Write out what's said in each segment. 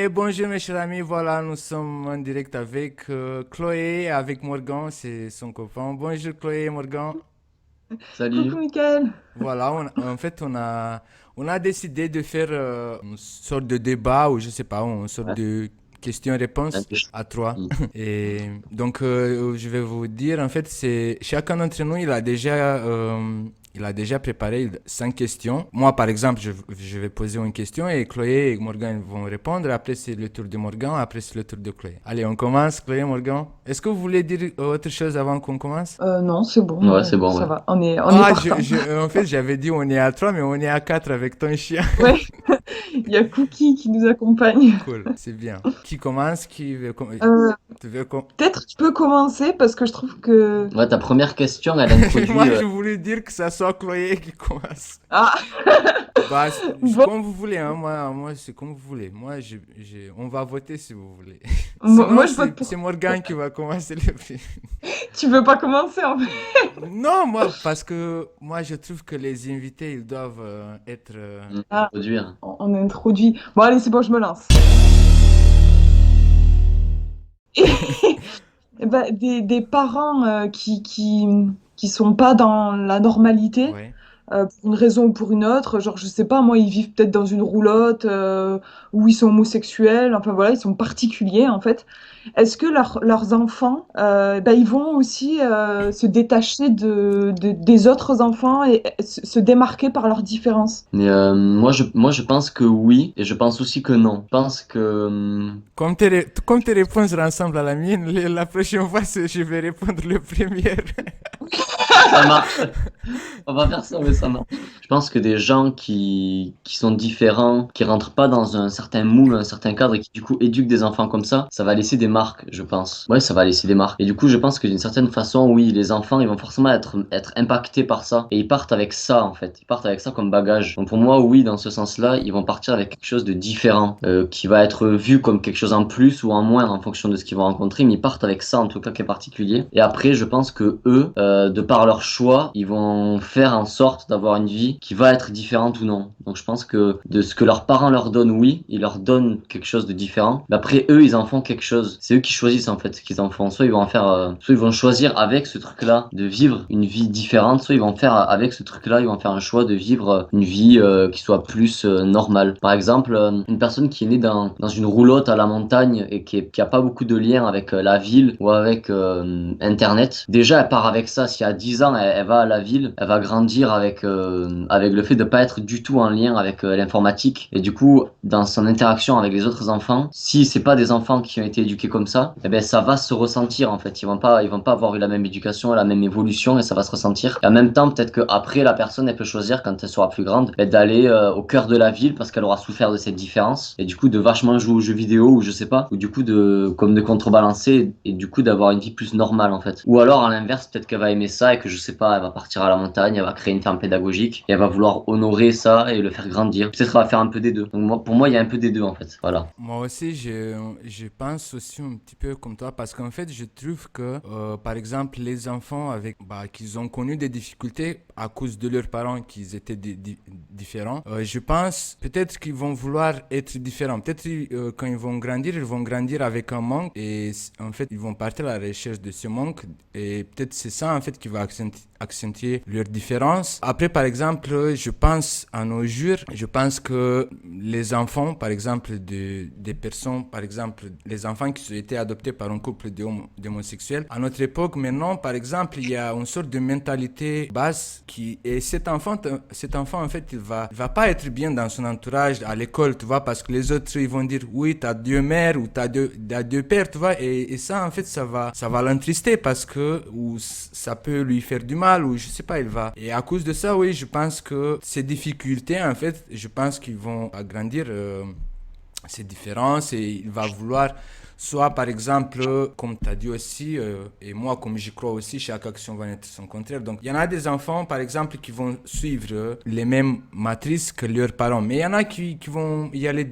Et bonjour mes chers amis, voilà, nous sommes en direct avec Chloé, avec Morgan, c'est son copain. Bonjour Chloé et Morgan. Coucou Salut. Mickaël. Voilà, en fait, on a décidé de faire une sorte de débat ou je sais pas, une sorte Ouais, de un questions-réponses peu à trois. Mm. Et donc, je vais vous dire, en fait, c'est chacun d'entre nous, il a déjà préparé 5 questions. Moi, par exemple, je vais poser une question et Chloé et Morgan vont répondre. Après, c'est le tour de Morgan. Après, c'est le tour de Chloé. Allez, on commence. Chloé, Morgan. Est-ce que vous voulez dire autre chose avant qu'on commence? Non, c'est bon, Ouais, c'est non, bon, ça ouais. va, on est Ah, partant. en fait, j'avais dit on est à 3, mais on est à 4 avec ton chien. Ouais, il y a Cookie qui nous accompagne. Cool, c'est bien. Qui commence? Qui veut Euh, tu veux Peut-être tu peux commencer parce que je trouve que... Ouais, ta première question, elle Moi, introduit. je voulais dire que ça soit Chloé qui commence. Ah, Bah, bon, comme vous voulez, hein. Moi c'est comme vous voulez. Moi, on va voter si vous voulez. moi Sinon, je vote c'est pour... Morgan qui va commencer le prix. Tu veux pas commencer en fait? Non, moi, parce que moi, je trouve que les invités, ils doivent être... Ah, Introduire. on introduit. Bon allez, c'est bon, je me lance. Des parents qui sont pas dans la normalité, Ouais. pour une raison ou pour une autre. Genre, je sais pas, moi, ils vivent peut-être dans une roulotte, ou ils sont homosexuels. Enfin voilà, ils sont particuliers en fait. Est-ce que leurs enfants, ils vont aussi se détacher des autres enfants et se démarquer par leurs différences? Mais moi, je pense que oui, et je pense aussi que non. Je pense que. Comme tes réponses ressemblent à la mienne, la prochaine fois, je vais répondre le premier. Ça marche. On va faire ça, mais ça marche. Je pense que des gens qui sont différents, qui rentrent pas dans un certain moule, un certain cadre, et qui du coup éduquent des enfants comme ça va laisser des marques, je pense. Ouais, ça va laisser des marques. Et du coup, je pense que d'une certaine façon, oui, les enfants, ils vont forcément être impactés par ça. Et ils partent avec ça, en fait. Ils partent avec ça comme bagage. Donc pour moi, oui, dans ce sens-là, ils vont partir avec quelque chose de différent, qui va être vu comme quelque chose en plus ou en moins en fonction de ce qu'ils vont rencontrer, mais ils partent avec ça, en tout cas, qui est particulier. Et après, je pense que eux, de par leur choix, ils vont faire en sorte d'avoir une vie qui va être différente ou non. Donc je pense que de ce que leurs parents leur donnent, oui, ils leur donnent quelque chose de différent. Mais après, eux, ils en font quelque chose. C'est eux qui choisissent en fait ce qu'ils en font. Soit ils vont en faire, soit ils vont choisir avec ce truc-là de vivre une vie différente, soit ils vont faire avec ce truc-là, ils vont faire un choix de vivre une vie qui soit plus normale. Par exemple, une personne qui est née dans une roulotte à la montagne et qui a pas beaucoup de lien avec la ville ou avec Internet, déjà elle part avec ça. Si à 10 ans elle va à la ville, elle va grandir avec le fait de pas être du tout en lien avec l'informatique. Et du coup, dans son interaction avec les autres enfants, si c'est pas des enfants qui ont été éduqués comme ça, eh ben ça va se ressentir en fait. Ils vont pas avoir eu la même éducation, la même évolution et ça va se ressentir. Et en même temps, peut-être que après la personne elle peut choisir quand elle sera plus grande d'aller au cœur de la ville parce qu'elle aura souffert de cette différence et du coup de vachement jouer aux jeux vidéo ou je sais pas, ou du coup de contrebalancer et du coup d'avoir une vie plus normale en fait. Ou alors à l'inverse, peut-être qu'elle va aimer ça et que je sais pas, elle va partir à la montagne, elle va créer une ferme pédagogique et elle va vouloir honorer ça et le faire grandir. Peut-être qu'elle va faire un peu des deux. Donc moi, pour moi, il y a un peu des deux en fait. Voilà. Moi aussi, je pense aussi un petit peu comme toi parce qu'en fait, je trouve que, par exemple, les enfants qu'ils ont connu des difficultés à cause de leurs parents qui étaient différents, je pense peut-être qu'ils vont vouloir être différents. Peut-être quand ils vont grandir avec un manque et en fait, ils vont partir à la recherche de ce manque et peut-être c'est ça en fait qui va accentuer leur différence. Après, par exemple, je pense à nos jours, je pense que les enfants, par exemple, des personnes, par exemple, les enfants qui ont été adoptés par un couple d'homosexuels, à notre époque, maintenant, par exemple, il y a une sorte de mentalité basse et cet enfant, en fait, il va pas être bien dans son entourage, à l'école, tu vois, parce que les autres, ils vont dire, oui, t'as deux mères ou t'as deux pères, tu vois, et ça, en fait, ça va l'entrister parce que, ou ça peut lui faire du mal, ou je sais pas, il va. Et à cause de ça, oui, je pense que ces difficultés, en fait, je pense qu'ils vont agrandir ces différences et il va vouloir Soit par exemple, comme tu as dit aussi, et moi comme j'y crois aussi, chaque action va être son contraire. Donc il y en a des enfants par exemple qui vont suivre les mêmes matrices que leurs parents, mais il y en a qui vont y aller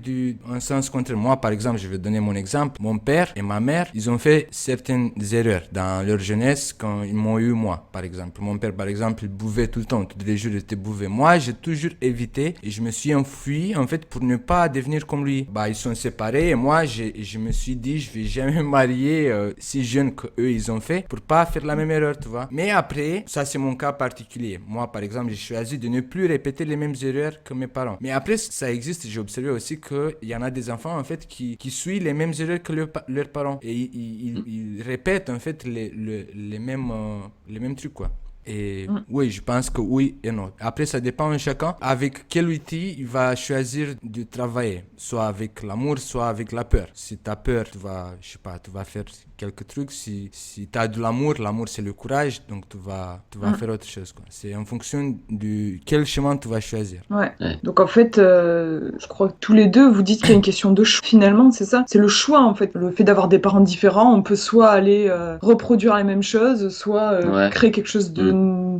en sens contraire. Moi par exemple, je vais donner mon exemple, mon père et ma mère, ils ont fait certaines erreurs dans leur jeunesse quand ils m'ont eu moi par exemple. Mon père par exemple, il buvait tout le temps, tous les jours il était bourré. Moi j'ai toujours évité et je me suis enfui en fait pour ne pas devenir comme lui. Ils sont séparés et moi je me suis dit je vais jamais me marier si jeune que eux ils ont fait pour pas faire la même erreur, tu vois. Mais après, ça c'est mon cas particulier. Moi par exemple, j'ai choisi de ne plus répéter les mêmes erreurs que mes parents. Mais après ça existe, j'ai observé aussi que il y en a des enfants en fait qui suivent les mêmes erreurs que leurs parents et ils répètent en fait les mêmes trucs quoi. Et oui, je pense que oui et non. Après, ça dépend de chacun avec quel outil il va choisir de travailler. Soit avec l'amour, soit avec la peur. Si tu as peur, tu vas faire quelques trucs. Si tu as de l'amour c'est le courage, donc tu vas faire autre chose, quoi. C'est en fonction de quel chemin tu vas choisir. Ouais. Donc en fait, je crois que tous les deux, vous dites qu'il y a une question de choix. Finalement, c'est ça. C'est le choix, en fait. Le fait d'avoir des parents différents, on peut soit aller reproduire les mêmes choses, soit créer quelque chose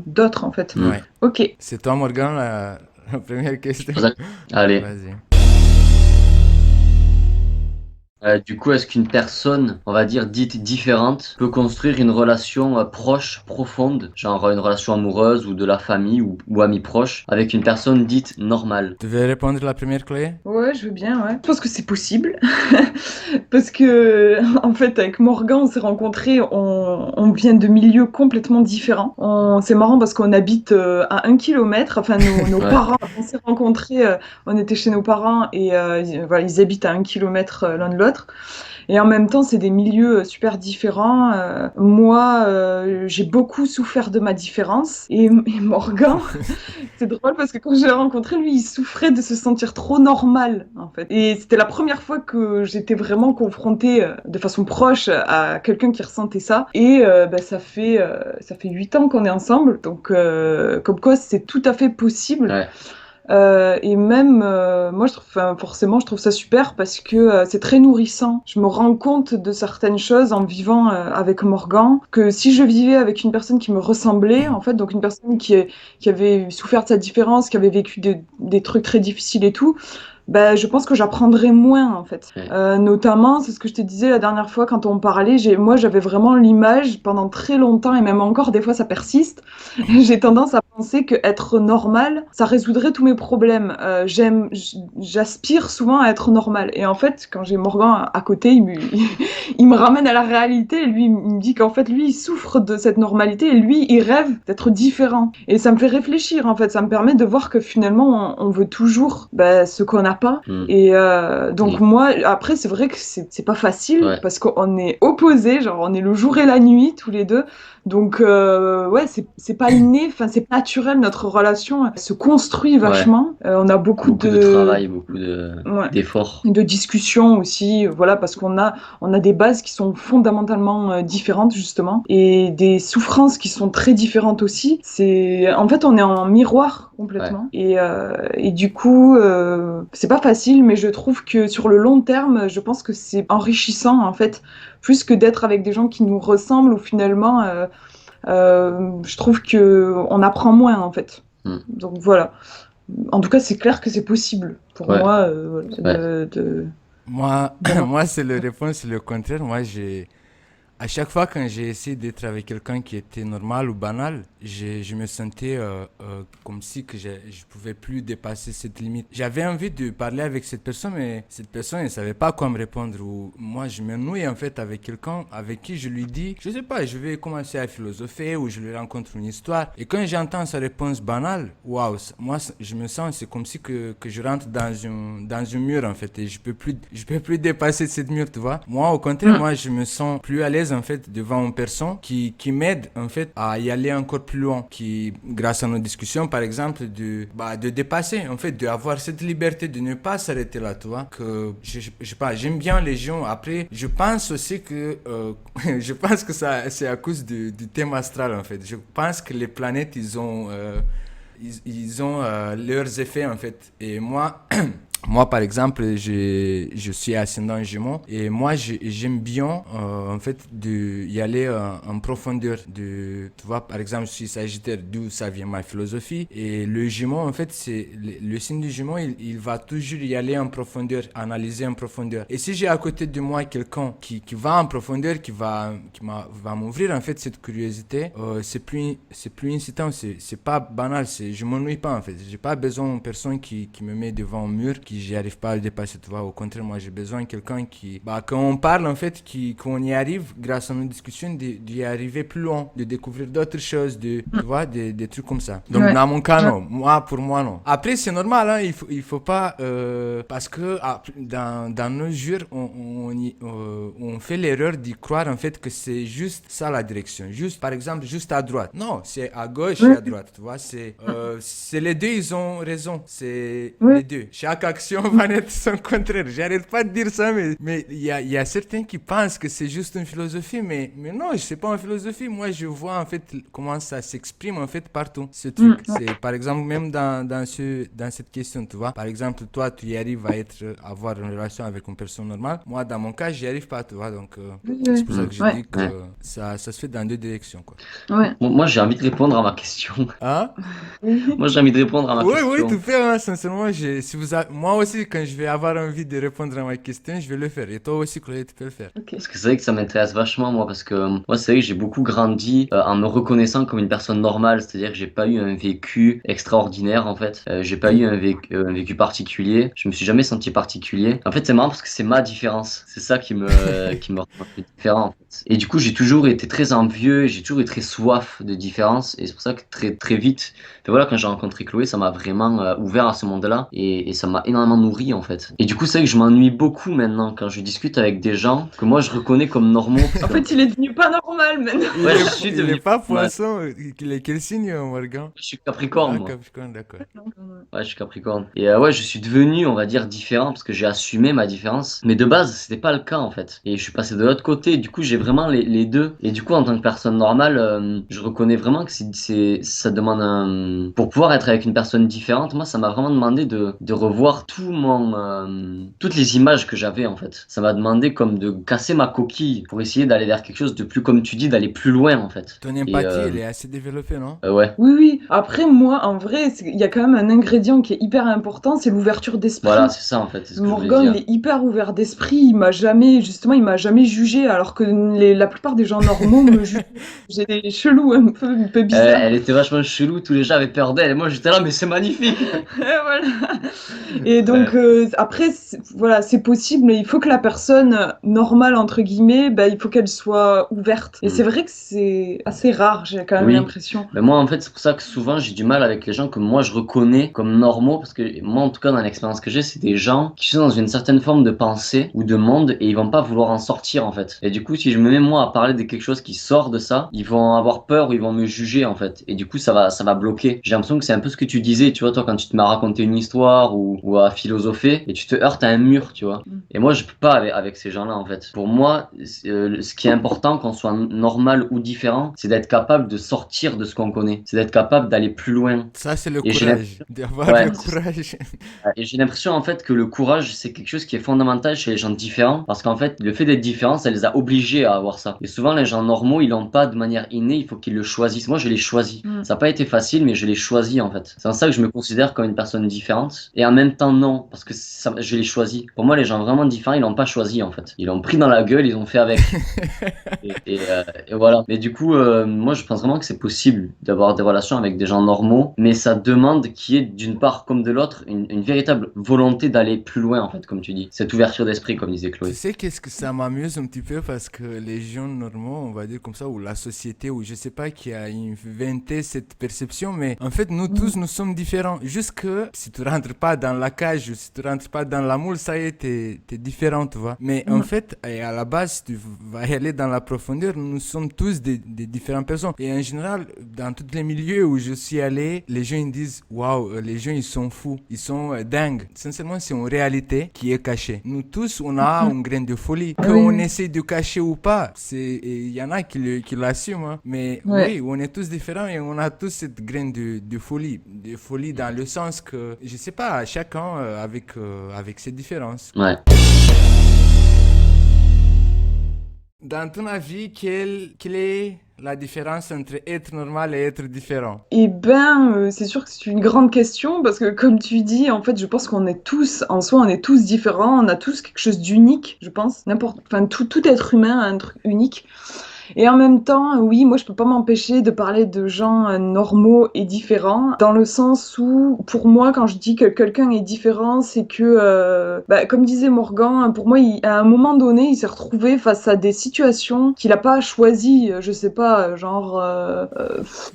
d'autre, en fait. Ouais. Ok. C'est toi, Morgan, la première question. Allez. Vas-y. Du coup, est-ce qu'une personne, on va dire, dite différente, peut construire une relation proche, profonde, genre une relation amoureuse ou de la famille ou amie proche, avec une personne dite normale? Tu veux répondre à la première clé? Ouais, je veux bien, ouais. Je pense que c'est possible. Parce que, en fait, avec Morgan, on s'est rencontrés, on vient de milieux complètement différents. C'est marrant parce qu'on habite à 1 kilomètre. Enfin, nos parents, on s'est rencontrés, on était chez nos parents et voilà, ils habitent à 1 kilomètre l'un de l'autre. Et en même temps, c'est des milieux super différents. Moi, j'ai beaucoup souffert de ma différence. Et Morgan, c'est drôle parce que quand je l'ai rencontré, lui, il souffrait de se sentir trop normal, en fait. Et c'était la première fois que j'étais vraiment confrontée de façon proche à quelqu'un qui ressentait ça. Et ça fait 8 ans qu'on est ensemble. Donc, comme quoi, c'est tout à fait possible. Ouais. Et même, moi, forcément, je trouve ça super parce que c'est très nourrissant. Je me rends compte de certaines choses en vivant avec Morgan, que si je vivais avec une personne qui me ressemblait, en fait, donc une personne qui avait souffert de sa différence, qui avait vécu des trucs très difficiles et tout, je pense que j'apprendrais moins, en fait. Notamment, c'est ce que je te disais la dernière fois quand on parlait, moi, j'avais vraiment l'image pendant très longtemps, et même encore, des fois, ça persiste. J'ai tendance à penser que être normal, ça résoudrait tous mes problèmes. J'aspire souvent à être normal. Et en fait, quand j'ai Morgan à côté, il me ramène à la réalité. Et lui, il me dit qu'en fait, lui, il souffre de cette normalité et lui, il rêve d'être différent. Et ça me fait réfléchir, en fait. Ça me permet de voir que finalement, on veut toujours ce qu'on n'a pas. Et donc moi, après, c'est vrai que c'est pas facile parce qu'on est opposés, genre on est le jour et la nuit tous les deux. Donc c'est pas inné, enfin c'est pas naturel, notre relation se construit vachement. On a beaucoup de travail, beaucoup d'efforts, de discussions aussi, voilà, parce qu'on a des bases qui sont fondamentalement différentes justement et des souffrances qui sont très différentes aussi. En fait on est en miroir complètement et du coup c'est pas facile, mais je trouve que sur le long terme, je pense que c'est enrichissant en fait, plus que d'être avec des gens qui nous ressemblent ou finalement je trouve que on apprend moins en fait. Donc voilà. En tout cas, c'est clair que c'est possible pour moi. Moi, c'est la réponse, c'est le contraire. Moi, à chaque fois quand j'ai essayé d'être avec quelqu'un qui était normal ou banal, je me sentais comme si que je pouvais plus dépasser cette limite. J'avais envie de parler avec cette personne, mais cette personne ne savait pas quoi me répondre. Ou moi, je m'ennuie en fait avec quelqu'un avec qui je lui dis, je sais pas, je vais commencer à philosopher ou je lui rencontre une histoire. Et quand j'entends sa réponse banale, waouh, moi, je me sens, c'est comme si que je rentre dans un mur en fait et je peux plus dépasser cette mur, tu vois. Moi, au contraire, moi, je me sens plus à l'aise en fait devant une personne qui m'aide en fait à y aller encore plus loin, qui grâce à nos discussions par exemple de dépasser en fait, d'avoir cette liberté de ne pas s'arrêter là, tu vois, que je sais pas, j'aime bien les gens. Après je pense aussi que je pense que ça c'est à cause du thème astral en fait. Je pense que les planètes ils ont leurs effets en fait, et moi Moi, par exemple, je suis ascendant Gémeaux et moi, j'aime bien, en fait, y aller en profondeur. Tu vois, par exemple, je suis Sagittaire, d'où ça vient ma philosophie. Et le Gémeaux, en fait, c'est le signe du Gémeaux, il va toujours y aller en profondeur, analyser en profondeur. Et si j'ai à côté de moi quelqu'un qui va en profondeur, va m'ouvrir, en fait, cette curiosité, c'est plus incitant, c'est pas banal, je m'ennuie pas, en fait. J'ai pas besoin d'une personne qui me met devant un mur, qui j'arrive pas à le dépasser, tu vois. Au contraire, moi, j'ai besoin de quelqu'un quand on parle, en fait, qu'on y arrive, grâce à nos discussions, d'y arriver plus loin, de découvrir d'autres choses, tu vois, des trucs comme ça. Donc, dans mon cas, non. Pour moi, non. Après, c'est normal, hein, il faut pas, parce que dans nos jours, on fait l'erreur d'y croire, en fait, que c'est juste ça la direction. Juste, par exemple, juste à droite. Non, c'est à gauche et à droite, tu vois. C'est les deux, ils ont raison. C'est les deux. Chaque action va être son contraire. J'arrête pas de dire ça, mais il y a certains qui pensent que c'est juste une philosophie, mais non, c'est pas une philosophie. Moi, je vois en fait comment ça s'exprime en fait partout, ce truc. C'est par exemple même dans cette question, tu vois. Par exemple, toi, tu y arrives à avoir une relation avec une personne normale. Moi, dans mon cas, j'y arrive pas, tu vois. Donc, c'est pour ça que je dis que ça se fait dans deux directions, quoi. Moi, j'ai envie de répondre à ma question. Hein? Moi, j'ai envie de répondre à ma question. Oui, tout fait, hein, sincèrement. Moi aussi, quand je vais avoir envie de répondre à ma question, je vais le faire. Et toi aussi, Chloé, tu peux le faire. Parce que c'est vrai que ça m'intéresse vachement, moi, parce que moi, c'est vrai que j'ai beaucoup grandi en me reconnaissant comme une personne normale, c'est-à-dire que j'ai pas eu un vécu extraordinaire, en fait. J'ai pas eu un vécu particulier. Je me suis jamais senti particulier. En fait, c'est marrant parce que c'est ma différence. C'est ça qui me rend différent, en fait. Et du coup, j'ai toujours été très envieux, j'ai toujours eu très soif de différence. Et c'est pour ça que très, très vite, enfin, voilà, quand j'ai rencontré Chloé, ça m'a vraiment ouvert à ce monde-là et ça m'a énormément nourri, en fait. Et du coup, c'est vrai que je m'ennuie beaucoup maintenant quand je discute avec des gens que moi je reconnais comme normaux. En fait, il est devenu pas normal maintenant. Ouais, je suis Il devenu est pas poisson. Il est quel signe, Morgan? Je suis Capricorne, moi. Capricorne, d'accord. Ouais, je suis Capricorne. Et ouais, je suis devenu, on va dire, différent parce que j'ai assumé ma différence. Mais de base, c'était pas le cas, en fait. Et je suis passé de l'autre côté. Du coup, j'ai vraiment les deux. Et du coup, en tant que personne normale, je reconnais vraiment que ça demande un... Pour pouvoir être avec une personne différente, moi, ça m'a vraiment demandé de revoir toutes les images que j'avais, en fait. Ça m'a demandé comme de casser ma coquille pour essayer d'aller vers quelque chose de plus, comme tu dis, d'aller plus loin, en fait. Ton empathie, elle est assez développée, non? Ouais. Oui. Après, moi, en vrai, il y a quand même un ingrédient qui est hyper important, c'est l'ouverture d'esprit. Voilà, c'est ça, en fait. C'est ce que je voulais Morgan, dire. il est hyper ouvert d'esprit. Il m'a jamais jugé, alors que la plupart des gens normaux me jugent. J'ai des chelous un peu bizarres. Elle était vachement chelou, tous les gens avaient peur d'elle. Et moi, j'étais là, mais c'est magnifique. Voilà. Et donc, après, voilà, c'est possible, mais il faut que la personne normale, entre guillemets, il faut qu'elle soit ouverte. Et c'est vrai que c'est assez rare, j'ai quand même l'impression. Mais moi, en fait, c'est pour ça que souvent, j'ai du mal avec les gens que moi, je reconnais comme normaux. Parce que moi, en tout cas, dans l'expérience que j'ai, c'est des gens qui sont dans une certaine forme de pensée ou de monde et ils vont pas vouloir en sortir, en fait. Et du coup, si je me mets, moi, à parler de quelque chose qui sort de ça, ils vont avoir peur ou ils vont me juger, en fait. Et du coup, ça va bloquer. J'ai l'impression que c'est un peu ce que tu disais, tu vois, toi, quand tu te m'as raconté une histoire ou à philosopher et tu te heurtes à un mur, tu vois. Et moi, je peux pas avec ces gens-là, en fait. Pour moi, ce qui est important, qu'on soit normal ou différent, c'est d'être capable de sortir de ce qu'on connaît. C'est d'être capable d'aller plus loin. Ça, c'est le Et courage. D'avoir le courage. Et j'ai l'impression, en fait, que le courage, c'est quelque chose qui est fondamental chez les gens différents. Parce qu'en fait, le fait d'être différent, ça les a obligés à avoir ça. Et souvent, les gens normaux, ils l'ont pas de manière innée, il faut qu'ils le choisissent. Moi, je l'ai choisi. Ça n'a pas été facile, mais je l'ai choisi, en fait. C'est en ça que je me considère comme une personne différente. Et en même temps, non, parce que je l'ai choisi. Pour moi, les gens vraiment différents, ils l'ont pas choisi, en fait. Ils l'ont pris dans la gueule, ils ont fait avec. et voilà. Mais du coup, moi, je pense vraiment que c'est possible d'avoir des relations avec des gens normaux, mais ça demande qu'il y ait d'une part comme de l'autre une véritable volonté d'aller plus loin, en fait, comme tu dis. Cette ouverture d'esprit, comme disait Chloé. Tu sais qu'est-ce que ça m'amuse un petit peu parce que les gens normaux, on va dire comme ça, ou la société, ou je sais pas qui a inventé cette perception, mais en fait, nous tous, nous sommes différents. Juste que si tu rentres pas dans la cage, ou si tu rentres pas dans la moule, ça y est, t'es différent, tu vois. Mais en fait, à la base, si tu vas y aller dans la profondeur, nous sommes tous des différentes personnes. Et en général, dans tous les milieux où je suis allé, les gens ils disent waouh, les gens ils sont fous, ils sont dingues. Sincèrement, c'est une réalité qui est cachée. Nous tous, on a une graine de folie. Qu'on essaie de cacher ou pas, pas. Et il y en a qui l'assument. Hein. Mais Ouais. oui, on est tous différents et on a tous cette graine de folie. De folie dans le sens que, je sais pas, chacun avec ses différences. Ouais. Dans ton avis, quelle est la différence entre être normal et être différent? Eh ben, c'est sûr que c'est une grande question parce que comme tu dis, en fait, je pense qu'on est tous, en soi, on est tous différents, on a tous quelque chose d'unique, je pense. Enfin, tout être humain a un truc unique. Et en même temps, oui, moi je peux pas m'empêcher de parler de gens normaux et différents, dans le sens où, pour moi, quand je dis que quelqu'un est différent, c'est que, comme disait Morgan, pour moi, à un moment donné, il s'est retrouvé face à des situations qu'il a pas choisies. Je sais pas, genre,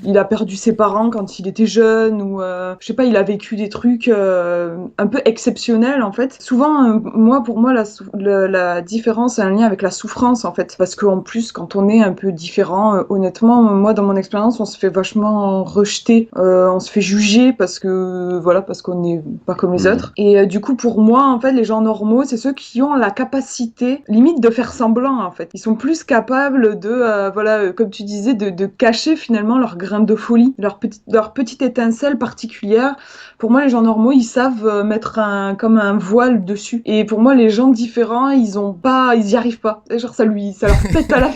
il a perdu ses parents quand il était jeune, ou je sais pas, il a vécu des trucs un peu exceptionnels en fait. Souvent, pour moi, la différence a un lien avec la souffrance en fait, parce qu'en plus, quand on est un peu différent. Honnêtement, moi, dans mon expérience, on se fait vachement rejeter, on se fait juger parce qu'on n'est pas comme les autres. Et du coup, pour moi, en fait, les gens normaux, c'est ceux qui ont la capacité, limite, de faire semblant, en fait. Ils sont plus capables comme tu disais, de cacher finalement leur grain de folie, leur petite étincelle particulière. Pour moi, les gens normaux, ils savent mettre comme un voile dessus. Et pour moi, les gens différents, ils y arrivent pas. Genre, ça leur pète à la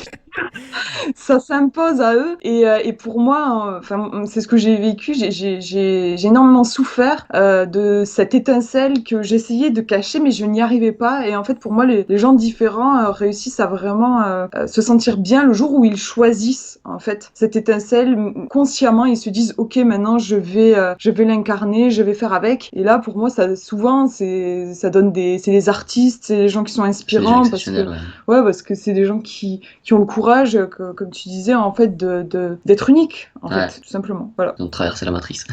ça s'impose à eux et pour moi c'est ce que j'ai vécu, j'ai énormément souffert de cette étincelle que j'essayais de cacher mais je n'y arrivais pas et en fait pour moi les gens différents réussissent à vraiment se sentir bien le jour où ils choisissent en fait cette étincelle consciemment. Ils se disent ok, maintenant je vais l'incarner, je vais faire avec. Et là pour moi ça souvent ça donne c'est les artistes, c'est les gens qui sont C'est des gens inspirants parce que exceptionnels, ouais. ouais, parce que c'est des gens qui ont le courage, comme tu disais, en fait, d'être unique, en Ouais. fait, tout simplement. Voilà, Ils ont traversé la matrice.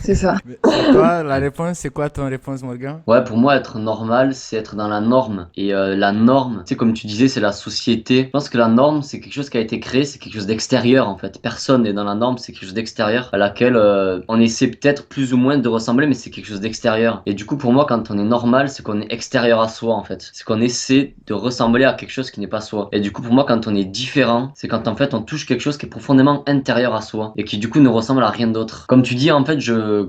c'est ça. Mais toi, la réponse, c'est quoi ton réponse, Morgan? Ouais, pour moi, être normal, c'est être dans la norme. Et la norme, tu sais, comme tu disais, c'est la société. Je pense que la norme, c'est quelque chose qui a été créé, c'est quelque chose d'extérieur, en fait. Personne n'est dans la norme, c'est quelque chose d'extérieur à laquelle on essaie peut-être plus ou moins de ressembler, mais c'est quelque chose d'extérieur. Et du coup, pour moi, quand on est normal, c'est qu'on est extérieur à soi, en fait. C'est qu'on essaie de ressembler à quelque chose qui n'est pas soi. Et du coup, pour moi, quand on est différent, c'est quand en fait on touche quelque chose qui est profondément intérieur à soi et qui du coup ne ressemble à rien d'autre. Comme tu dis, en fait,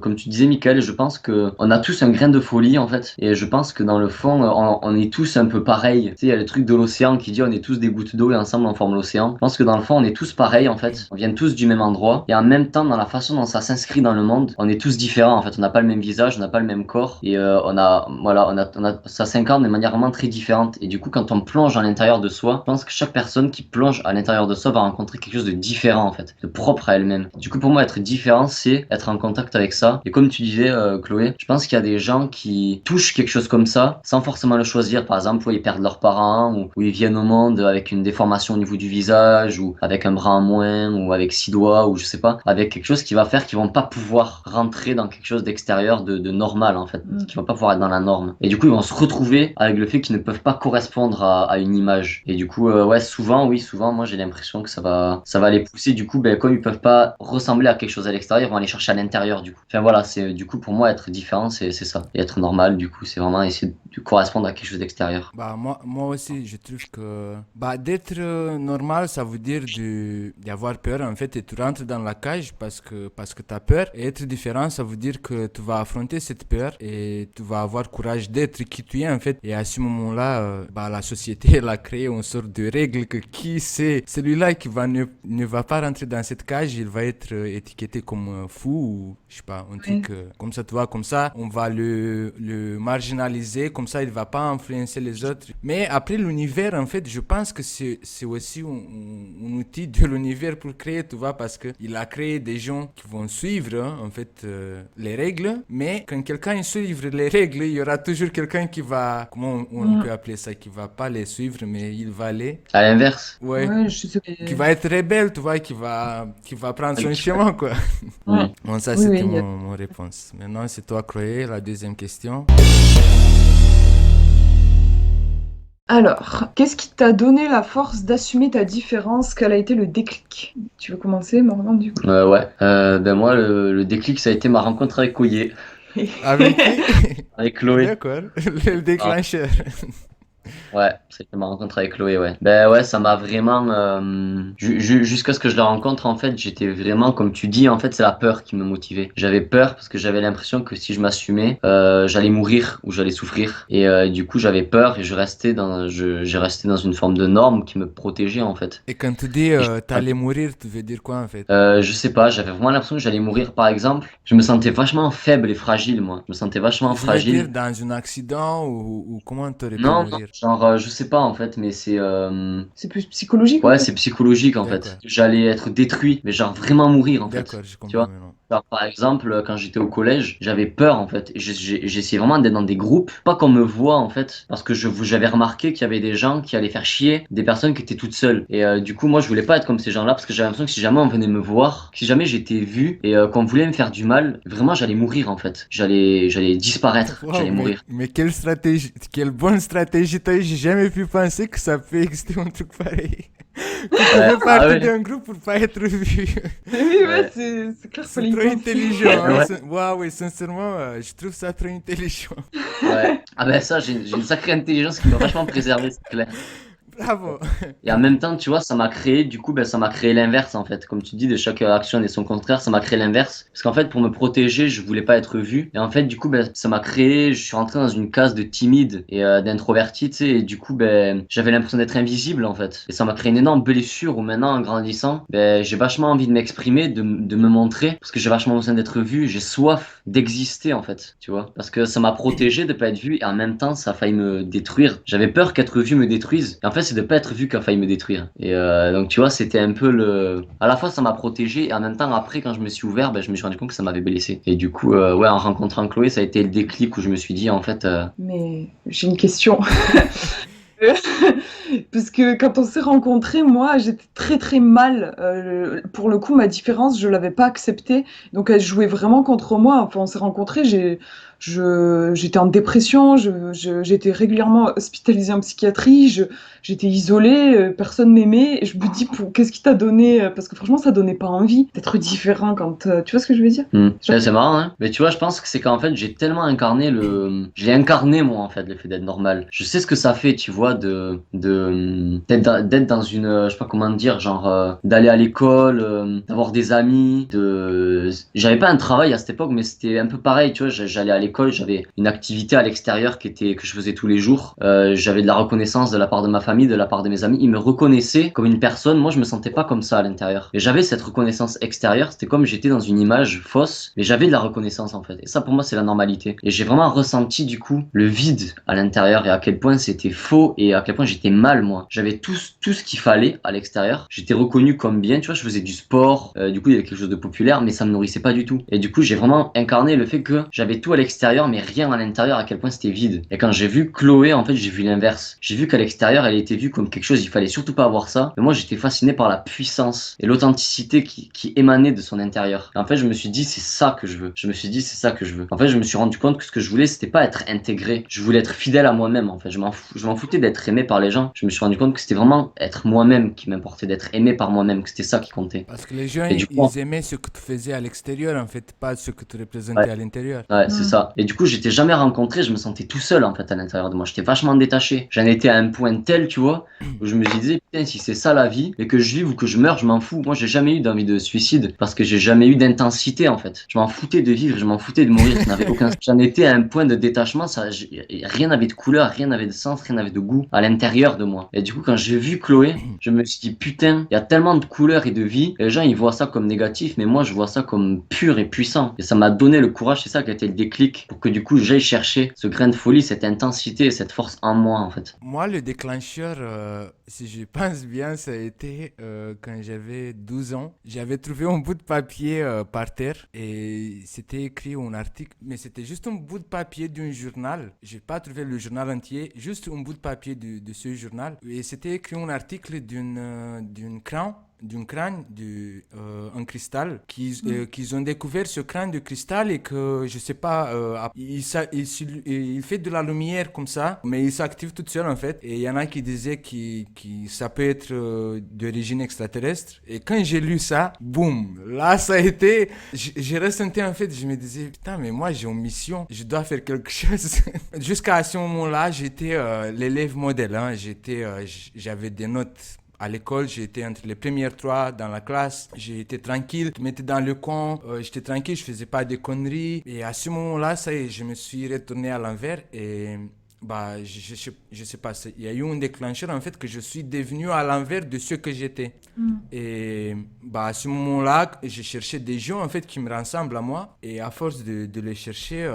comme tu disais, Michael, je pense que on a tous un grain de folie, en fait. Et je pense que dans le fond, on est tous un peu pareils. Tu sais, il y a le truc de l'océan qui dit on est tous des gouttes d'eau et ensemble on forme l'océan. Je pense que dans le fond, on est tous pareils, en fait. On vient tous du même endroit. Et en même temps, dans la façon dont ça s'inscrit dans le monde, on est tous différents, en fait. On n'a pas le même visage, on n'a pas le même corps. Et ça s'incarne de manière vraiment très différente. Et du coup, quand on plonge à l'intérieur de soi, je pense que chaque personne qui plonge à l'intérieur de soi va rencontrer quelque chose de différent, en fait, de propre à elle-même. Du coup, pour moi, être différent, c'est être en contact avec ça. Et comme tu disais, Chloé, je pense qu'il y a des gens qui touchent quelque chose comme ça sans forcément le choisir. Par exemple, où ils perdent leurs parents, ou ils viennent au monde avec une déformation au niveau du visage, ou avec un bras en moins, ou avec 6 doigts, ou je sais pas, avec quelque chose qui va faire qu'ils vont pas pouvoir rentrer dans quelque chose d'extérieur, de normal, en fait, qui vont pas pouvoir être dans la norme. Et du coup, ils vont se retrouver avec le fait qu'ils ne peuvent pas correspondre à une image. Et du coup, ouais, souvent, moi j'ai l'impression que ça va les pousser. Du coup, comme ils peuvent pas ressembler à quelque chose à l'extérieur, ils vont aller chercher à l'intérieur, du coup. Enfin voilà, c'est du coup pour moi être différent, c'est ça. Et être normal, du coup, c'est vraiment essayer de correspondre à quelque chose d'extérieur. Bah, moi aussi, je trouve que d'être normal, ça veut dire d'avoir peur en fait et tu rentres dans la cage parce que tu as peur. Et être différent, ça veut dire que tu vas affronter cette peur et tu vas avoir courage d'être qui tu es en fait. Et à ce moment-là, la société elle a créé une sorte de règle que qui c'est celui-là qui ne va pas rentrer dans cette cage, il va être étiqueté comme fou ou je sais pas, un truc comme ça, tu vois, comme ça, on va le marginaliser, comme ça il va pas influencer les autres. Mais après l'univers, en fait, je pense que c'est aussi un outil de l'univers pour créer, tu vois, parce que il a créé des gens qui vont suivre, en fait, les règles, mais quand quelqu'un suit les règles, il y aura toujours quelqu'un qui va, comment on peut appeler ça, qui va pas les suivre, mais il va les... À l'inverse. Ouais. Ouais, je sais pas. Qui va être rebelle, tu vois, qui va prendre son chemin, quoi. Oui. Bon, ça, Oui, c'était oui, mon réponse. Maintenant, c'est toi, Chloé, la deuxième question. Alors, qu'est-ce qui t'a donné la force d'assumer ta différence? Quel a été le déclic? Tu veux commencer, Morgan, du coup? Ouais. Moi, le déclic, ça a été ma rencontre avec Koye, Avec qui? avec Chloé. D'accord, le déclencheur. Ouais, c'était ma rencontre avec Chloé, ouais. Ben ouais, ça m'a vraiment... jusqu'à ce que je la rencontre, en fait, j'étais vraiment, comme tu dis, en fait, c'est la peur qui me motivait. J'avais peur parce que j'avais l'impression que si je m'assumais, j'allais mourir ou j'allais souffrir. Et du coup, j'avais peur et j'ai resté dans une forme de norme qui me protégeait, en fait. Et quand tu dis Et t'allais mourir, tu veux dire quoi en fait? je sais pas, j'avais vraiment l'impression que j'allais mourir, par exemple. Je me sentais vachement faible et fragile, moi. Je me sentais vachement Je veux dire fragile. dans un accident ou comment t'aurais pu Non, non, mourir? genre, je sais pas, en fait, mais c'est... C'est plus psychologique en Ouais, fait. c'est psychologique en fait. D'accord, J'allais être détruit, mais genre vraiment mourir en fait. d'accord, je Tu comprends vois? maintenant. Genre, par exemple, quand j'étais au collège, j'avais peur en fait. J'essayais vraiment d'être dans des groupes, pas qu'on me voit en fait, parce que j'avais remarqué qu'il y avait des gens qui allaient faire chier des personnes qui étaient toutes seules. Et du coup, moi, je voulais pas être comme ces gens-là parce que j'avais l'impression que si jamais on venait me voir, si jamais j'étais vu et qu'on voulait me faire du mal, vraiment, j'allais mourir en fait. J'allais disparaître, Waouh, j'allais mourir. mais quelle stratégie, quelle bonne stratégie t'as eu, j'ai jamais pu penser que ça peut exister un truc pareil. Que tu Ouais, fais ah partie ouais, d'un groupe pour pas être vu. Mais oui, ouais, ouais, c'est clair, C'est fallait y trop penser. intelligent, hein. ouais. Waouh, et sincèrement, je trouve ça trop intelligent. Ouais. Ah ben ça, j'ai une sacrée intelligence qui m'a vachement préservé, c'est clair. Bravo. Et en même temps, tu vois, ça m'a créé, du coup, ben, ça m'a créé l'inverse, en fait. Comme tu dis, de chaque action et son contraire, ça m'a créé l'inverse. Parce qu'en fait, pour me protéger, je voulais pas être vu. Et en fait, du coup, ben, ça m'a créé, je suis rentré dans une case de timide et d'introverti, tu sais. Et du coup, ben, j'avais l'impression d'être invisible, en fait. Et ça m'a créé une énorme blessure où maintenant, en grandissant, ben, j'ai vachement envie de m'exprimer, de me montrer. Parce que j'ai vachement besoin d'être vu. J'ai soif d'exister, en fait. Tu vois. Parce que ça m'a protégé de pas être vu et en même temps, ça a failli me détruire. J'avais peur qu'être vu me détruise. Et en fait, c'est de pas être vu qui a failli me détruire. Et donc, tu vois, c'était un peu le. À la fois, ça m'a protégé et en même temps, après, quand je me suis ouvert, ben, je me suis rendu compte que ça m'avait blessé. Et du coup, ouais, en rencontrant Chloé, ça a été le déclic où je me suis dit, en fait, Mais j'ai une question. Parce que quand on s'est rencontrés, moi, j'étais très très mal. Pour le coup, ma différence, je l'avais pas acceptée. Donc, elle jouait vraiment contre moi. Enfin, on s'est rencontrés, j'étais en dépression, j'étais régulièrement hospitalisée en psychiatrie, j'étais isolée, personne m'aimait. Et je me dis, qu'est-ce qui t'a donné? Parce que franchement, ça donnait pas envie d'être différent quand. Tu vois ce que je veux dire? Genre, c'est marrant, hein. Mais tu vois, je pense que c'est qu'en fait, j'ai tellement incarné je l'ai incarné, moi, en fait, le fait d'être normal. Je sais ce que ça fait, tu vois, d'être dans une, je sais pas comment dire, genre, d'aller à l'école, d'avoir des amis, j'avais pas un travail à cette époque, mais c'était un peu pareil, tu vois, j'allais à l'école, j'avais une activité à l'extérieur que je faisais tous les jours. J'avais de la reconnaissance de la part de ma famille, de la part de mes amis. Ils me reconnaissaient comme une personne. Moi, je me sentais pas comme ça à l'intérieur. Et j'avais cette reconnaissance extérieure. C'était comme j'étais dans une image fausse, mais j'avais de la reconnaissance en fait. Et ça, pour moi, c'est la normalité. Et j'ai vraiment ressenti du coup le vide à l'intérieur et à quel point c'était faux et à quel point j'étais mal moi. J'avais tout ce qu'il fallait à l'extérieur. J'étais reconnu comme bien. Tu vois, je faisais du sport. Du coup, il y avait quelque chose de populaire, mais ça me nourrissait pas du tout. Et du coup, j'ai vraiment incarné le fait que j'avais tout à l'extérieur, mais rien à l'intérieur. À quel point c'était vide. Et quand j'ai vu Chloé, en fait, j'ai vu l'inverse. J'ai vu qu'à l'extérieur, elle était vue comme quelque chose. Il fallait surtout pas avoir ça. Mais moi, j'étais fasciné par la puissance et l'authenticité qui émanait de son intérieur. Et en fait, je me suis dit, c'est ça que je veux. Je me suis dit, c'est ça que je veux. En fait, je me suis rendu compte que ce que je voulais, c'était pas être intégré. Je voulais être fidèle à moi-même. En fait, je m'en foutais d'être aimé par les gens. Je me suis rendu compte que c'était vraiment être moi-même qui m'importait, d'être aimé par moi-même, que c'était ça qui comptait. Parce que les gens, Et du coup, ils aimaient ce que tu faisais à l'extérieur, en fait, pas ce que tu ouais. représentais à l'intérieur. Ouais, c'est hmm. ça. Et du coup, j'étais jamais rencontré, je me sentais tout seul en fait à l'intérieur de moi. J'étais vachement détaché. J'en étais à un point tel, tu vois, où je me disais, putain, si c'est ça la vie, et que je vive ou que je meurs, je m'en fous. Moi, j'ai jamais eu d'envie de suicide parce que j'ai jamais eu d'intensité en fait. Je m'en foutais de vivre, je m'en foutais de mourir, ça n'avait aucun sens. J'en étais à un point de détachement, rien n'avait de couleur, rien n'avait de sens, rien n'avait de goût à l'intérieur de moi. Et du coup, quand j'ai vu Chloé, je me suis dit, putain, il y a tellement de couleurs et de vie. Et les gens, ils voient ça comme négatif, mais moi, je vois ça comme pur et puissant. Et ça m'a donné le courage, c'est ça qui a été le déclic pour que du coup, j'aille chercher ce grain de folie, cette intensité et cette force en moi, en fait. Moi, le déclencheur, si je pense bien, ça a été quand j'avais 12 ans. J'avais trouvé un bout de papier par terre et c'était écrit un article, mais c'était juste un bout de papier d'un journal. J'ai pas trouvé le journal entier, juste un bout de papier de ce journal. Et c'était écrit un article d'une crayon d'un crâne, un cristal, qu'ils ont découvert ce crâne de cristal et que, je sais pas, il fait de la lumière comme ça, mais il s'active tout seul en fait. Et il y en a qui disaient que ça peut être d'origine extraterrestre. Et quand j'ai lu ça, boum, là ça a été, j'ai ressenti en fait, je me disais, putain, mais moi j'ai une mission, je dois faire quelque chose. Jusqu'à ce moment-là, j'étais l'élève modèle, hein. J'avais des notes à l'école, j'étais entre les premières 3 dans la classe, j'étais tranquille, je me mettais dans le coin, j'étais tranquille, je faisais pas de conneries. Et à ce moment-là, ça y est, je me suis retourné à l'envers et je sais pas, il y a eu un déclencheur en fait que je suis devenu à l'envers de ce que j'étais. Et à ce moment-là, j'ai cherché des gens en fait qui me ressemblent à moi et à force de les chercher,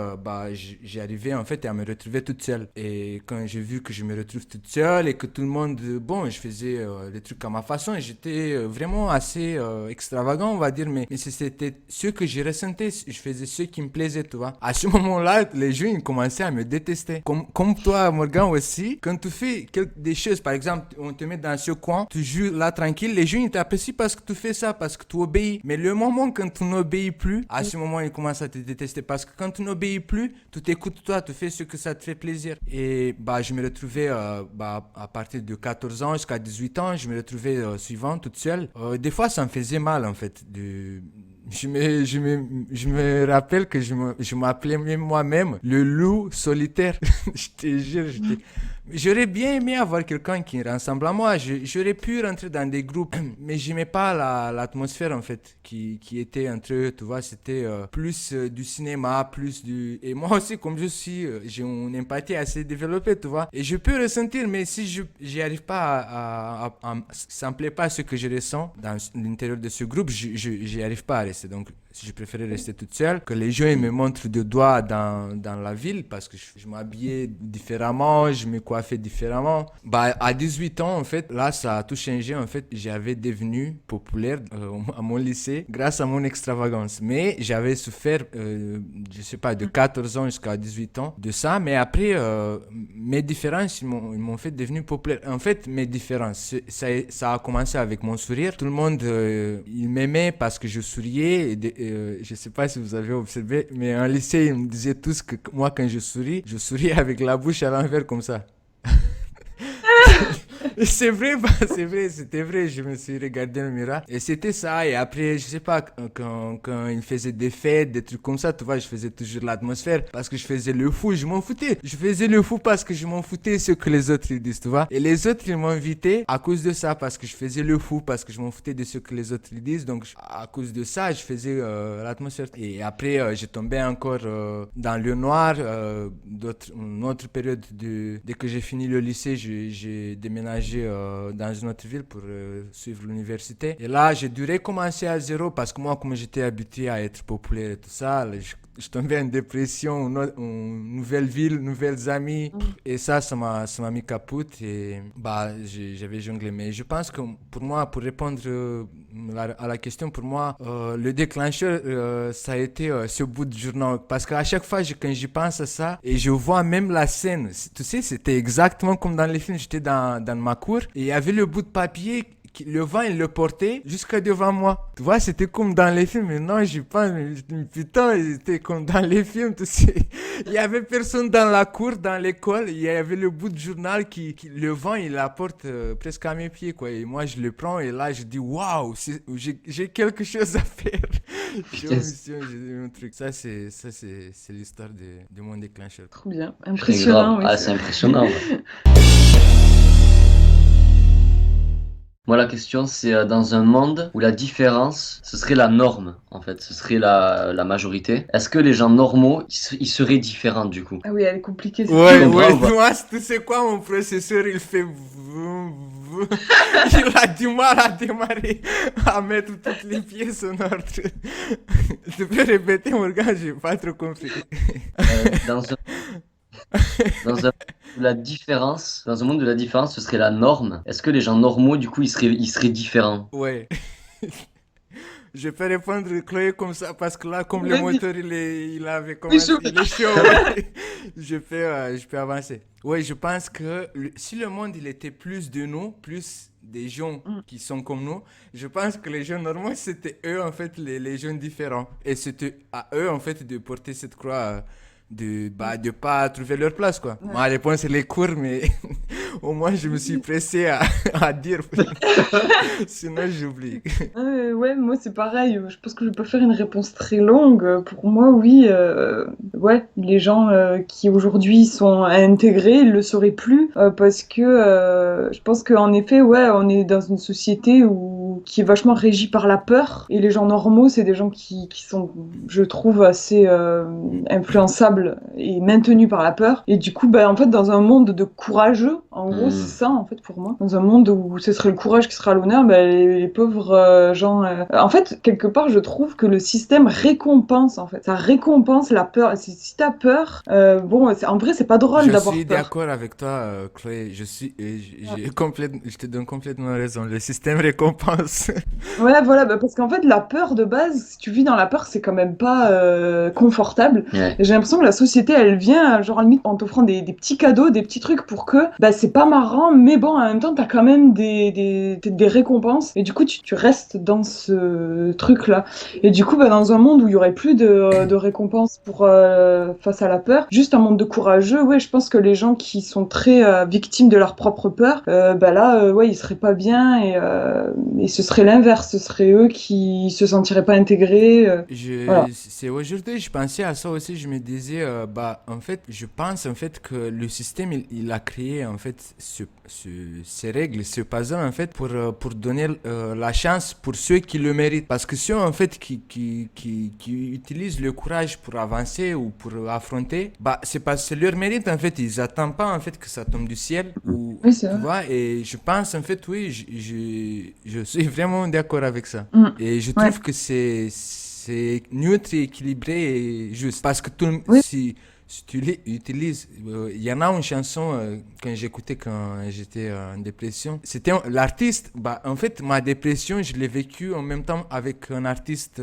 j'ai arrivé en fait à me retrouver toute seule. Et quand j'ai vu que je me retrouve toute seule et que tout le monde, bon, je faisais les trucs à ma façon, et j'étais vraiment assez extravagant, on va dire, mais c'était ce que je ressentais, je faisais ce qui me plaisait, tu vois. À ce moment-là, les gens ils commençaient à me détester. Comme toi, Morgan, aussi, quand tu fais des choses, par exemple, on te met dans ce coin, tu joues là tranquille, les gens ils t'apprécient parce que tu fais ça, parce que tu obéis. Mais le moment quand tu n'obéis plus, à ce moment ils commencent à te détester parce que quand tu n'obéis plus, tu t'écoutes toi, tu fais ce que ça te fait plaisir. Et je me retrouvais à partir de 14 ans jusqu'à 18 ans, je me retrouvais suivant toute seule. Des fois ça me faisait mal en fait je me rappelle que je m'appelais même moi-même le loup solitaire. Je te jure, j'aurais bien aimé avoir quelqu'un qui ressemble à moi. J'aurais pu rentrer dans des groupes, mais j'aimais pas l'atmosphère en fait qui était entre eux. Tu vois, c'était plus du cinéma, et moi aussi, comme j'ai une empathie assez développée, tu vois. Et je peux ressentir, mais si j'y arrive pas ça me plaît pas ce que je ressens dans l'intérieur de ce groupe, j'y arrive pas à rester. Donc, je préférais rester toute seule, que les gens ils me montrent de doigts dans la ville parce que je m'habillais différemment, je me coiffais différemment. À 18 ans, en fait, là, ça a tout changé. En fait, j'avais devenu populaire à mon lycée grâce à mon extravagance. Mais j'avais souffert, je sais pas, de 14 ans jusqu'à 18 ans de ça. Mais après, mes différences, ils m'ont fait devenir populaire. En fait, mes différences, ça a commencé avec mon sourire. Tout le monde, il m'aimait parce que je souriais. Je sais pas si vous avez observé, mais en lycée, ils me disaient tous que moi, quand je souris avec la bouche à l'envers comme ça. C'est vrai, c'était vrai. Je me suis regardé dans le miroir et c'était ça. Et après, je sais pas, quand il faisait des fêtes, des trucs comme ça, tu vois, je faisais toujours l'atmosphère parce que je faisais le fou, je m'en foutais. Je faisais le fou parce que je m'en foutais ce que les autres ils disent, tu vois. Et les autres, ils m'invitaient à cause de ça parce que je faisais le fou, parce que je m'en foutais de ce que les autres ils disent. Donc, à cause de ça, je faisais l'atmosphère. Et après, j'ai tombé encore dans le noir. Une autre période, dès que j'ai fini le lycée, j'ai déménagé dans une autre ville pour suivre l'université. Et là, j'ai dû recommencer à zéro parce que moi, comme j'étais habitué à être populaire et tout ça, là, je tombais en dépression, une nouvelle ville, nouvelles amis. Et ça m'a mis capote et j'avais jonglé. Mais je pense que pour moi, pour répondre à la question, pour moi, le déclencheur, ça a été ce bout de journal. Parce qu'à chaque fois, quand j'y pense à ça, et je vois même la scène, tu sais, c'était exactement comme dans les films. J'étais dans ma cour et il y avait le bout de papier. Le vent, il le portait jusqu'à devant moi. Tu vois, c'était comme dans les films. Mais non, j'y pense. Putain, c'était comme dans les films, tu sais. Il y avait personne dans la cour, dans l'école. Il y avait le bout de journal le vent, il l'apporte presque à mes pieds, quoi. Et moi, je le prends et là, je dis, waouh, j'ai quelque chose à faire. J'ai une mission, j'ai un truc. Ça, c'est l'histoire de mon déclencheur. Trop bien. Impressionnant. Oui, c'est impressionnant. Ouais. Moi, la question, c'est dans un monde où la différence, ce serait la norme, en fait, ce serait la majorité. Est-ce que les gens normaux, ils seraient différents, du coup? Ah oui, elle est compliquée. Ouais, moi, tu sais quoi, mon processeur, il fait... Il a du mal à démarrer, à mettre toutes les pièces en ordre. Tu peux répéter, Morgan, j'ai pas trop compris. Dans un monde de la différence, ce serait la norme. Est-ce que les gens normaux, du coup, ils seraient différents? Ouais. Je peux répondre Chloé comme ça parce que là, comme le moteur il avait commencé, il est chaud. Ouais. Je peux avancer. Ouais, je pense que si le monde il était plus de nous, plus des gens Mm. qui sont comme nous, je pense que les gens normaux, c'était eux, en fait, les gens différents. Et c'était à eux, en fait, de porter cette croix, de pas trouver leur place, quoi. Ouais. Ma réponse, elle est courte, mais au moins, je me suis pressé à dire. Sinon, j'oublie. Ouais, moi c'est pareil. Je pense que je vais pas faire une réponse très longue. Pour moi, oui, ouais, les gens qui aujourd'hui sont intégrés, ils le seraient plus parce que je pense qu'en effet, ouais, on est dans une société qui est vachement régie par la peur. Et les gens normaux, c'est des gens qui sont, je trouve, assez influençables et maintenus par la peur. Et du coup, en fait, dans un monde de courageux, en gros, c'est ça, en fait, pour moi. Dans un monde où ce serait le courage qui sera à l'honneur, les pauvres gens... En fait, quelque part, je trouve que le système récompense, en fait. Ça récompense la peur. Et si t'as peur, bon, en vrai, c'est pas drôle Je d'avoir suis peur. d'accord avec toi, Chloé. Je te donne complètement raison. Le système récompense. Ouais, voilà, parce qu'en fait, la peur de base, si tu vis dans la peur, c'est quand même pas confortable. Ouais. Et j'ai l'impression que la société, elle vient, genre, limite, en t'offrant des petits cadeaux, des petits trucs pour que, c'est pas marrant, mais bon, en même temps, t'as quand même des récompenses. Et du coup, tu restes dans ce truc-là. Et du coup, dans un monde où il y aurait plus de récompenses face à la peur, juste un monde de courageux, ouais, je pense que les gens qui sont très victimes de leur propre peur, là, ouais, ils seraient pas bien et ce serait l'inverse, ce serait eux qui se sentiraient pas intégrés. Voilà. C'est aujourd'hui, je pensais à ça aussi. Je me disais, en fait, je pense en fait que le système, il a créé en fait ces règles, ce puzzle en fait pour donner la chance pour ceux qui le méritent. Parce que ceux en fait qui utilisent le courage pour avancer ou pour affronter, c'est parce que c'est leur mérite en fait. Ils attendent pas en fait que ça tombe du ciel ou Oui, c'est tu vrai. vois. Et je pense en fait, oui, je suis vraiment d'accord avec ça. Mm. Et je Ouais. trouve que c'est neutre et équilibré et juste. Parce que Oui. si tu utilises, il y en a une chanson que j'écoutais quand j'étais en dépression. C'était l'artiste. En fait, ma dépression, je l'ai vécue en même temps avec un artiste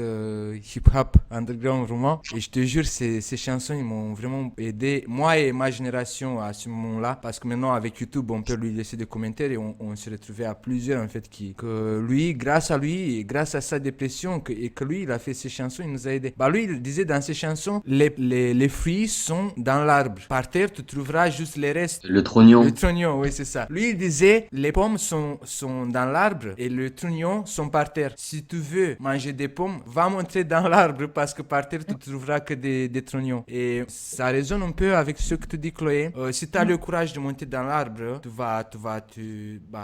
hip-hop underground roumain. Et je te jure, ces chansons, ils m'ont vraiment aidé, moi et ma génération à ce moment-là. Parce que maintenant, avec YouTube, on peut lui laisser des commentaires et on se retrouvait à plusieurs, en fait, que lui, grâce à lui et grâce à sa dépression, et que lui, il a fait ces chansons, il nous a aidés. Lui, il disait dans ses chansons, les fruits sont dans l'arbre. Par terre, tu trouveras juste les restes. Le trognon. Le trognon, oui, c'est ça. Lui, il disait, les pommes sont dans l'arbre et le trognon sont par terre. Si tu veux manger des pommes, va monter dans l'arbre parce que par terre, tu trouveras que des trognons. Et ça résonne un peu avec ce que tu dis, Chloé. Si tu as le courage de monter dans l'arbre,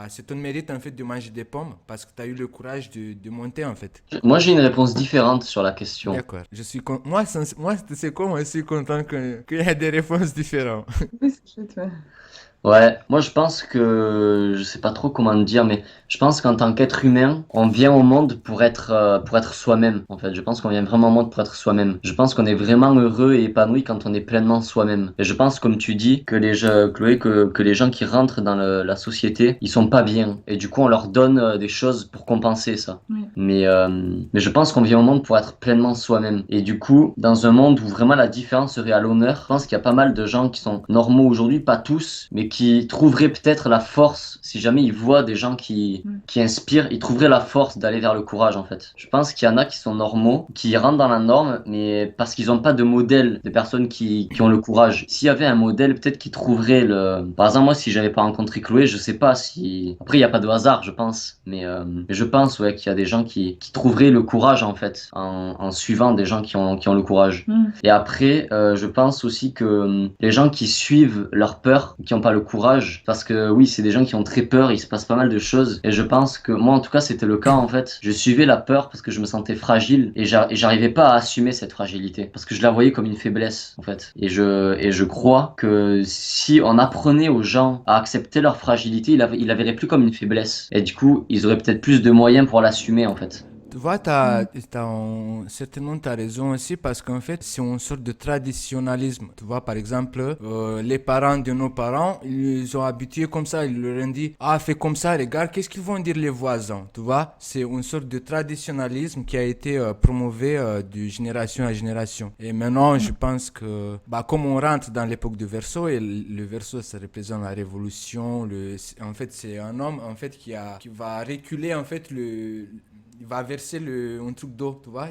c'est ton mérite, en fait, de manger des pommes parce que tu as eu le courage de monter, en fait. Moi, j'ai une réponse différente sur la question. D'accord. Moi, tu sais quoi, moi, je suis content qu'il y ait des réponses différentes. Oui, c'est chouette, ouais. Ouais, moi je pense que je sais pas trop comment le dire, mais je pense qu'en tant qu'être humain, on vient au monde pour être soi-même. En fait, je pense qu'on vient vraiment au monde pour être soi-même. Je pense qu'on est vraiment heureux et épanoui quand on est pleinement soi-même. Et je pense, comme tu dis, que Chloé, que les gens qui rentrent dans la société, ils sont pas bien. Et du coup, on leur donne des choses pour compenser ça. Oui. Mais je pense qu'on vient au monde pour être pleinement soi-même. Et du coup, dans un monde où vraiment la différence serait à l'honneur, je pense qu'il y a pas mal de gens qui sont normaux aujourd'hui, pas tous, mais qui trouveraient peut-être la force, si jamais ils voient des gens qui inspirent, ils trouveraient la force d'aller vers le courage en fait. Je pense qu'il y en a qui sont normaux, qui rentrent dans la norme, mais parce qu'ils n'ont pas de modèle de personnes qui ont le courage. S'il y avait un modèle, peut-être qu'ils trouveraient le... Par exemple, moi, si j'avais pas rencontré Chloé, je sais pas si... Après, il n'y a pas de hasard, je pense, mais je pense ouais, qu'il y a des gens qui trouveraient le courage en fait, en suivant des gens qui ont le courage. Et après, je pense aussi que les gens qui suivent leur peur, qui n'ont pas le courage, parce que oui, c'est des gens qui ont très peur, il se passe pas mal de choses, et je pense que moi en tout cas c'était le cas en fait, je suivais la peur parce que je me sentais fragile, et j'arrivais pas à assumer cette fragilité, parce que je la voyais comme une faiblesse en fait, et je crois que si on apprenait aux gens à accepter leur fragilité, ils la verraient plus comme une faiblesse, et du coup ils auraient peut-être plus de moyens pour l'assumer en fait. Tu vois, certainement, tu as raison aussi parce qu'en fait, c'est une sorte de traditionnalisme. Tu vois, par exemple, les parents de nos parents, ils ont habitué comme ça. Ils leur ont dit, ah, fais comme ça, regarde, qu'est-ce qu'ils vont dire les voisins? Tu vois, c'est une sorte de traditionnalisme qui a été promouvé de génération à génération. Et maintenant, je pense que, comme on rentre dans l'époque du Verseau, et le Verseau, ça représente la révolution. En fait, c'est un homme en fait qui va reculer en fait il va verser un truc d'eau, tu vois,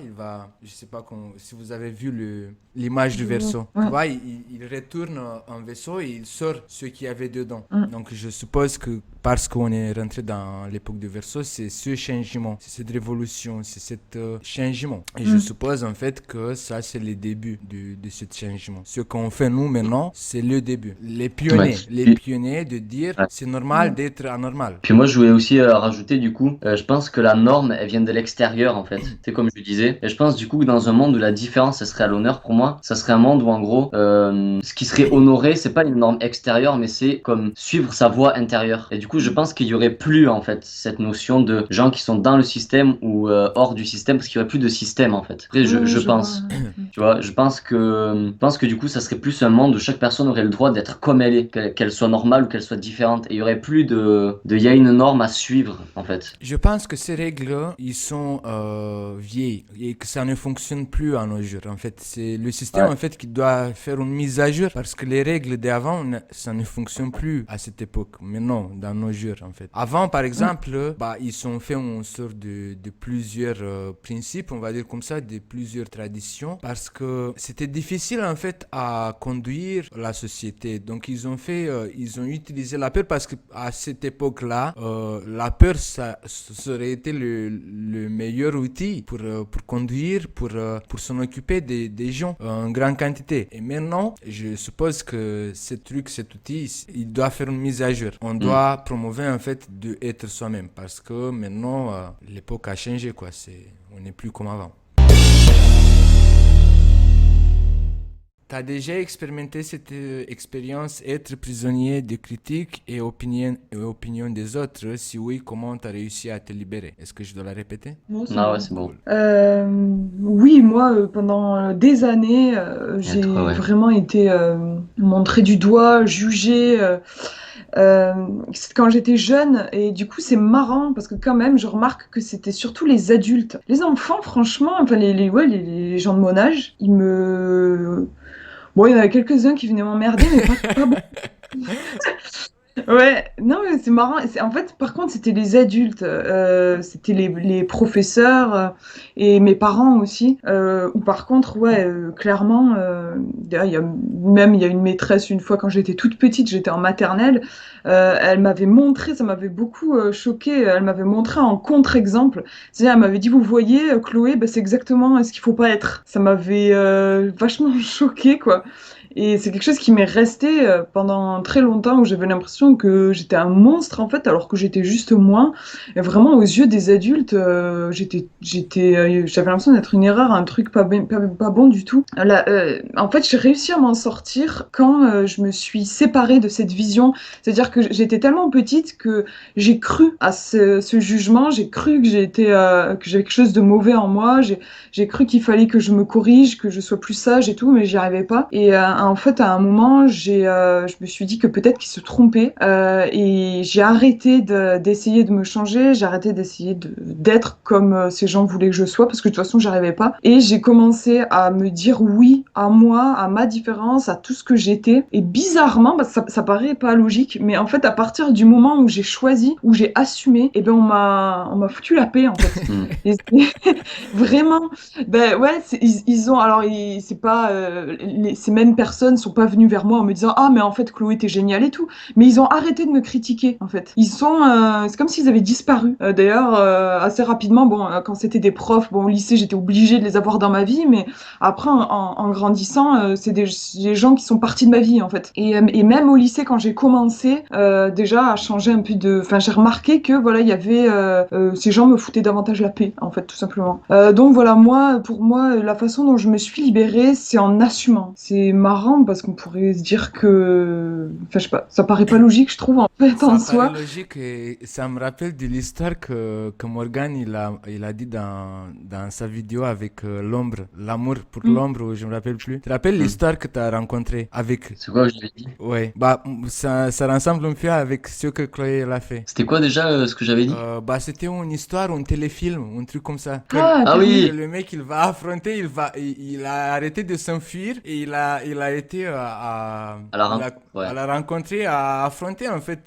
je sais pas si vous avez vu l'image du Verseau, Ouais. tu vois, il retourne un vaisseau et il sort ce qu'il y avait dedans. Mm. Donc je suppose que parce qu'on est rentré dans l'époque du Verseau, c'est ce changement, c'est cette révolution, c'est ce changement. Et je suppose en fait que ça c'est le début de ce changement. Ce qu'on fait nous maintenant, c'est le début. Les pionniers de dire c'est normal d'être anormal. Puis moi, je voulais aussi rajouter, du coup, je pense que la norme, elle vient de l'extérieur, en fait. C'est comme je disais. Et je pense, du coup, que dans un monde où la différence, elle serait à l'honneur, pour moi, ça serait un monde où, en gros, ce qui serait honoré, c'est pas une norme extérieure, mais c'est comme suivre sa voie intérieure. Et du coup, je pense qu'il y aurait plus, en fait, cette notion de gens qui sont dans le système ou hors du système, parce qu'il y aurait plus de système, en fait. Après, je pense. Tu vois, je pense que du coup, ça serait plus un monde où chaque personne aurait le droit d'être comme elle est, qu'elle soit normale ou qu'elle soit différente. Et il y aurait plus il y a une norme à suivre, en fait. Je pense que ces règles, ils sont vieilles et que ça ne fonctionne plus à nos jours. En fait, c'est le système en fait qui doit faire une mise à jour parce que les règles d'avant, ça ne fonctionne plus à cette époque. Mais non, dans nos jours, en fait. Avant, par exemple, ils ont fait une sorte de plusieurs principes, on va dire comme ça, de plusieurs traditions parce que c'était difficile en fait à conduire la société. Donc ils ont utilisé la peur parce que à cette époque-là, la peur ça aurait été le meilleur outil pour conduire, pour s'en occuper des gens en grande quantité. Et maintenant, je suppose que cet outil, il doit faire une mise à jour. On doit promouvoir en fait d'être soi-même parce que maintenant, l'époque a changé, quoi. On n'est plus comme avant. T'as déjà expérimenté cette expérience, être prisonnier de critiques et opinions des autres? Si oui, comment t'as réussi à te libérer? Est-ce que je dois la répéter? Non, c'est Ah bon. ouais, c'est bon. Oui, moi, pendant des années, j'ai vraiment été montrée du doigt, jugée. C'est quand j'étais jeune, et du coup c'est marrant parce que quand même je remarque que c'était surtout les adultes. Les enfants, franchement, enfin les gens de mon âge, bon, il y en avait quelques-uns qui venaient m'emmerder, mais pas beaucoup. Ouais, non, mais c'est marrant. En fait, par contre, c'était les adultes, c'était les professeurs et mes parents aussi. Où par contre, ouais, clairement, d'ailleurs, il y a une maîtresse une fois quand j'étais toute petite, j'étais en maternelle. Elle m'avait montré, ça m'avait beaucoup choquée. Elle m'avait montré en contre-exemple. C'est-à-dire, elle m'avait dit, vous voyez, Chloé, c'est exactement ce qu'il faut pas être. Ça m'avait vachement choquée, quoi. Et c'est quelque chose qui m'est resté pendant très longtemps où j'avais l'impression que j'étais un monstre en fait, alors que j'étais juste moi. Et vraiment aux yeux des adultes, j'avais l'impression d'être une erreur, un truc pas bon du tout. Là, en fait, j'ai réussi à m'en sortir quand je me suis séparée de cette vision. C'est-à-dire que j'étais tellement petite que j'ai cru à ce jugement, j'ai cru que que j'avais quelque chose de mauvais en moi, j'ai cru qu'il fallait que je me corrige, que je sois plus sage et tout, mais j'y arrivais pas. Et en fait, à un moment, je me suis dit que peut-être qu'il se trompait et j'ai arrêté d'essayer de me changer, j'ai arrêté d'essayer d'être comme ces gens voulaient que je sois parce que de toute façon, j'arrivais pas. Et j'ai commencé à me dire oui à moi, à ma différence, à tout ce que j'étais. Et bizarrement, ça paraît pas logique, mais en fait, à partir du moment où j'ai choisi, où j'ai assumé, et ben on m'a foutu la paix en fait. Et vraiment, ben ouais, ils ont alors c'est pas ces mêmes personnes sont pas venues vers moi en me disant ah mais en fait Chloé t'es géniale et tout, mais ils ont arrêté de me critiquer en fait. C'est comme s'ils avaient disparu. D'ailleurs assez rapidement, bon quand c'était des profs, bon au lycée j'étais obligée de les avoir dans ma vie, mais après en grandissant c'est des gens qui sont partis de ma vie en fait. Et même au lycée quand j'ai commencé déjà à changer un peu enfin j'ai remarqué que voilà il y avait ces gens me foutaient davantage la paix en fait tout simplement. Donc voilà, pour moi, la façon dont je me suis libérée, c'est en assumant. C'est marrant marrant parce qu'on pourrait se dire que, enfin, je sais pas, ça paraît pas logique, je trouve, en fait, en Ça paraît soi. logique et ça me rappelle de l'histoire que Morgan il a dit dans sa vidéo avec l'ombre, l'amour pour Mm. l'ombre, ou je me rappelle plus. Tu te rappelles Hmm. l'histoire que tu as rencontrée avec. C'est quoi, je l'ai dit? Ouais, bah ça ressemble un peu avec ce que Chloé l'a fait. C'était quoi déjà ce que j'avais dit? Bah c'était une histoire, un téléfilm, un truc comme ça. Ah, Ah Que carrément. oui! le mec il va affronter, il a arrêté de s'enfuir et il a été À la il a, rencontre, ouais. à la rencontrer, à affronter en fait,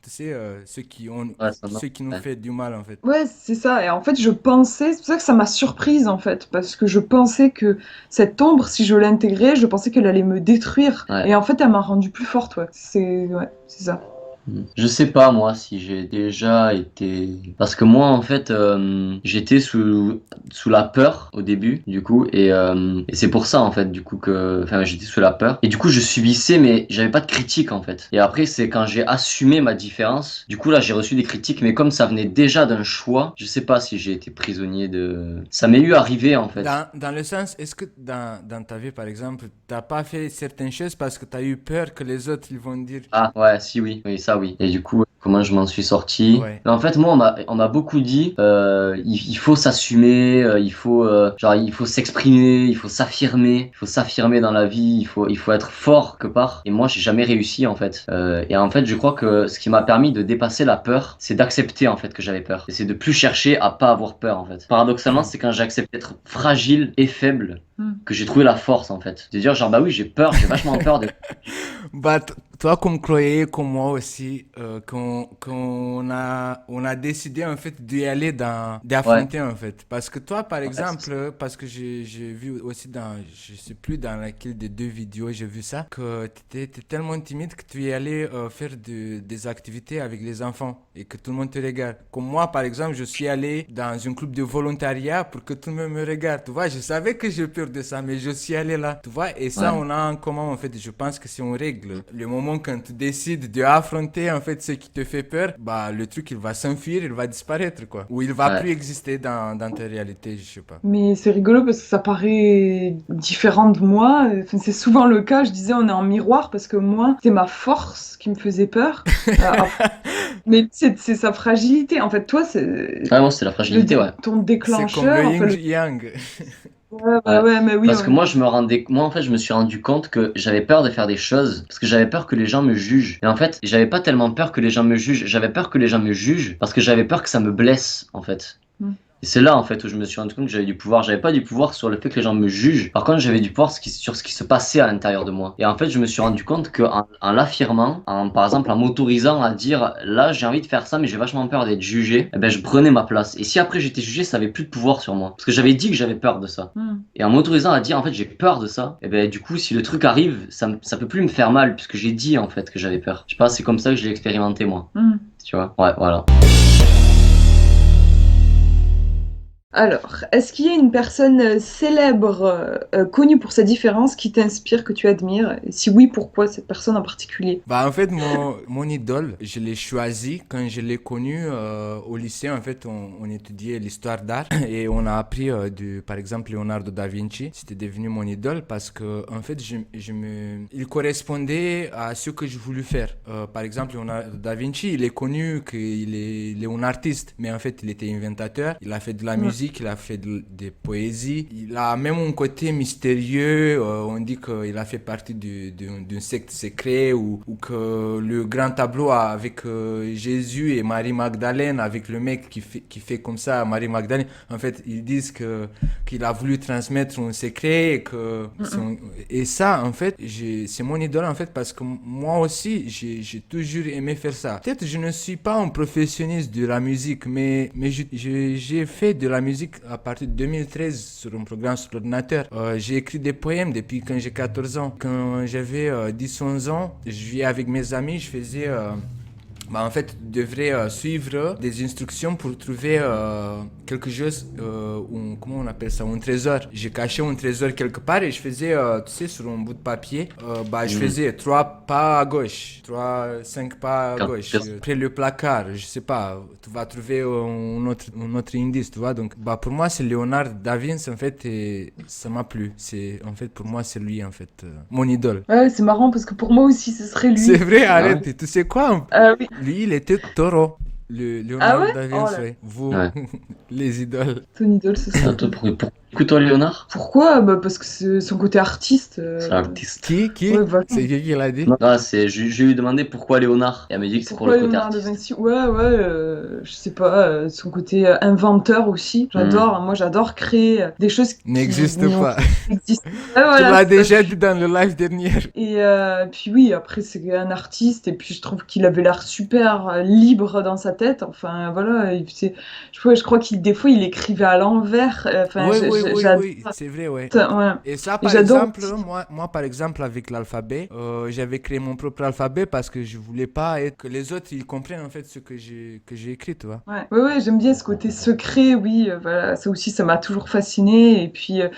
tu sais, Ouais, ça marche. ceux qui nous Ouais. fait du mal en fait. Ouais, c'est ça. Et en fait, je pensais, c'est pour ça que ça m'a surprise, en fait, parce que je pensais que cette ombre, si je l'intégrais, je pensais qu'elle allait me détruire. Ouais. Et en fait, elle m'a rendue plus forte, ouais, c'est ça. Je sais pas moi si j'ai déjà été parce que moi en fait j'étais sous la peur au début du coup et c'est pour ça en fait du coup que enfin j'étais sous la peur et du coup je subissais mais j'avais pas de critique en fait et après c'est quand j'ai assumé ma différence du coup là j'ai reçu des critiques mais comme ça venait déjà d'un choix je sais pas si j'ai été prisonnier de ça m'est eu arrivé en fait. Dans le sens, est-ce que dans ta vie par exemple, t'as pas fait certaines choses parce que t'as eu peur que les autres ils vont dire. Ah ouais, si oui, oui, ça oui. Et du coup, comment je m'en suis sorti? Ouais. Mais en fait, moi, on m'a beaucoup dit, il faut s'assumer, genre, il faut s'exprimer, il faut s'affirmer dans la vie, il faut être fort quelque part. Et moi, j'ai jamais réussi en fait. Et en fait, je crois que ce qui m'a permis de dépasser la peur, c'est d'accepter en fait que j'avais peur. Et c'est de plus chercher à pas avoir peur en fait. Paradoxalement, c'est quand j'ai accepté d'être fragile et faible Mm. que j'ai trouvé la force en fait. De dire genre bah oui, j'ai peur, j'ai vachement peur de. Bah, toi, comme Chloé, comme moi aussi, on a décidé en fait d'y aller Ouais. d'affronter en fait. Parce que toi, par Ouais, c'est ça. exemple, parce que j'ai vu aussi je sais plus dans laquelle des deux vidéos j'ai vu ça, que tu étais tellement timide que tu y allais faire des activités avec les enfants et que tout le monde te regarde. Comme moi, par exemple, je suis allé dans un club de volontariat pour que tout le monde me regarde. Tu vois, je savais que j'ai peur de ça, mais je suis allé là. Tu vois, et ça, Ouais. on a en commun en fait. Je pense que c'est une règle. Le moment quand tu décides d'affronter en fait ce qui te fait peur, bah le truc il va s'enfuir, il va disparaître quoi. Ou il va Ouais. plus exister dans ta réalité, je sais pas. Mais c'est rigolo parce que ça paraît différent de moi. Enfin, c'est souvent le cas. Je disais, on est en miroir parce que moi, c'est ma force qui me faisait peur. Mais c'est sa fragilité. En fait, toi, c'est Ouais, moi, c'est la fragilité, ouais. ton C'est comme le déclencheur. Enfin, yin yang. ouais, Ouais. bah ouais, mais oui, Parce que moi, en fait, je me suis rendu compte que j'avais peur de faire des choses parce que j'avais peur que les gens me jugent. Et en fait, j'avais pas tellement peur que les gens me jugent. J'avais peur que les gens me jugent parce que j'avais peur que ça me blesse, en fait. Mm. Et c'est là, en fait, où je me suis rendu compte que j'avais du pouvoir. J'avais pas du pouvoir sur le fait que les gens me jugent. Par contre, j'avais du pouvoir sur ce qui se passait à l'intérieur de moi. Et en fait, je me suis rendu compte que en l'affirmant, par exemple, en m'autorisant à dire, là, j'ai envie de faire ça, mais j'ai vachement peur d'être jugé, eh ben, je prenais ma place. Et si après j'étais jugé, ça avait plus de pouvoir sur moi. Parce que j'avais dit que j'avais peur de ça. Mm. Et en m'autorisant à dire, en fait, j'ai peur de ça, et ben, du coup, si le truc arrive, ça peut plus me faire mal, puisque j'ai dit, en fait, que j'avais peur. Je sais pas, c'est comme ça que je l'ai expérimenté, moi. Mm. Tu vois? Ouais, voilà. Alors, est-ce qu'il y a une personne célèbre, connue pour sa différence, qui t'inspire, que tu admires? Et si oui, pourquoi cette personne en particulier? Bah en fait mon idole, je l'ai choisi quand je l'ai connu au lycée. En fait, on étudiait l'histoire d'art et on a appris par exemple Leonardo da Vinci. C'était devenu mon idole parce que en fait il correspondait à ce que je voulais faire. Par exemple Leonardo da Vinci, il est connu il est un artiste, mais en fait il était inventateur. Il a fait de la Ouais. musique, il a fait des poésies. Il a même un côté mystérieux. On dit qu'il a fait partie d'une secte secrète ou que le grand tableau avec Jésus et Marie Magdalène, avec le mec qui fait comme ça à Marie Magdalène, en fait, ils disent qu'il a voulu transmettre un secret Mm. et ça, en fait, c'est mon idole, en fait, parce que moi aussi, j'ai toujours aimé faire ça. Peut-être je ne suis pas un professionniste de la musique, mais j'ai fait de la musique à partir de 2013 sur un programme sur l'ordinateur. J'ai écrit des poèmes depuis quand j'ai 14 ans. Quand j'avais 10-11 ans, je vivais avec mes amis, je faisais bah, en fait, tu devrais suivre des instructions pour trouver quelque chose, comment on appelle ça, un trésor. J'ai caché un trésor quelque part et je faisais, tu sais, sur un bout de papier, je faisais 3 pas à gauche, 5 pas à Quand- gauche. Après le placard, je sais pas, tu vas trouver un autre indice, tu vois. Donc, bah, pour moi, c'est Leonard da Vinci, en fait, et ça m'a plu. En fait, pour moi, c'est lui, en fait, mon idole. Ouais, c'est marrant parce que pour moi aussi, ce serait C'est lui. vrai, Ah ouais? arrête, et tu sais quoi? Oui. Lui, il était taureau. Le Ah Leonardo ouais? da Oh Vinci, là, ouais. Vous, Ouais. les idoles. ton idole, ce serait Toi, lui. pourquoi toi, Léonard? Pourquoi? Bah, parce que c'est son côté artiste. C'est l'artiste. Qui? Ouais, voilà. C'est qui l'a dit? Non, je lui ai demandé pourquoi Léonard. Et elle m'a dit que c'est pour Pourquoi le côté Léonard de artiste. Vinci? Ouais, je sais pas, son côté inventeur aussi. Moi j'adore créer des choses qui N'existe pas. n'existent pas. Ouais, Tu voilà, l'as c'est ça. déjà dit dans le live dernier. Et puis oui, après c'est un artiste et puis je trouve qu'il avait l'air super libre dans sa tête. Enfin voilà, je crois qu'il des fois il écrivait à l'envers. Enfin, Oui, oui, oui, j'adore oui, c'est vrai, ouais. ça, ouais. Et ça, Et par j'adore exemple, aussi. moi, par exemple, avec l'alphabet, j'avais créé mon propre alphabet parce que je voulais pas que les autres, ils comprennent en fait ce que j'ai écrit, tu vois. Ouais, j'aime bien ce côté secret, oui, voilà, ça aussi, ça m'a toujours fasciné. Et puis, et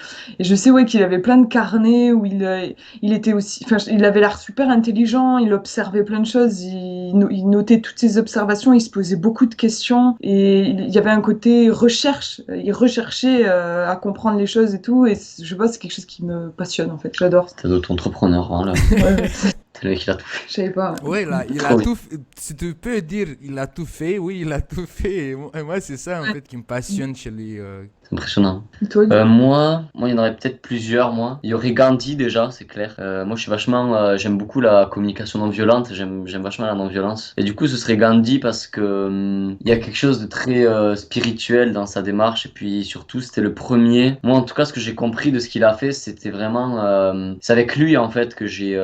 je sais, ouais, qu'il avait plein de carnets où il était aussi, enfin, il avait l'air super intelligent, il observait plein de choses, il notait toutes ses observations, il se posait beaucoup de questions et il y avait un côté recherche, il recherchait à comprendre les choses et tout. Et je vois, c'est quelque chose qui me passionne, en fait, j'adore. T'es notre entrepreneur, hein, là. Ouais, C'est le mec qui l'a tout fait. je savais pas. Ouais, là, il a Trop bien. tout fait. Si tu peux dire, il a tout fait, oui, il a tout fait. Et moi, c'est ça, en fait, qui me passionne chez lui. C'est impressionnant. Et toi, du coup Moi, il y en aurait peut-être plusieurs, moi. Il y aurait Gandhi, déjà, c'est clair. Moi, je suis vachement... j'aime beaucoup la communication non violente. J'aime vachement la non-violence. Et du coup, ce serait Gandhi parce que il y a quelque chose de très spirituel dans sa démarche. Et puis, surtout, c'était le premier. Moi, en tout cas, ce que j'ai compris de ce qu'il a fait, c'était vraiment... c'est avec lui, en fait, que j'ai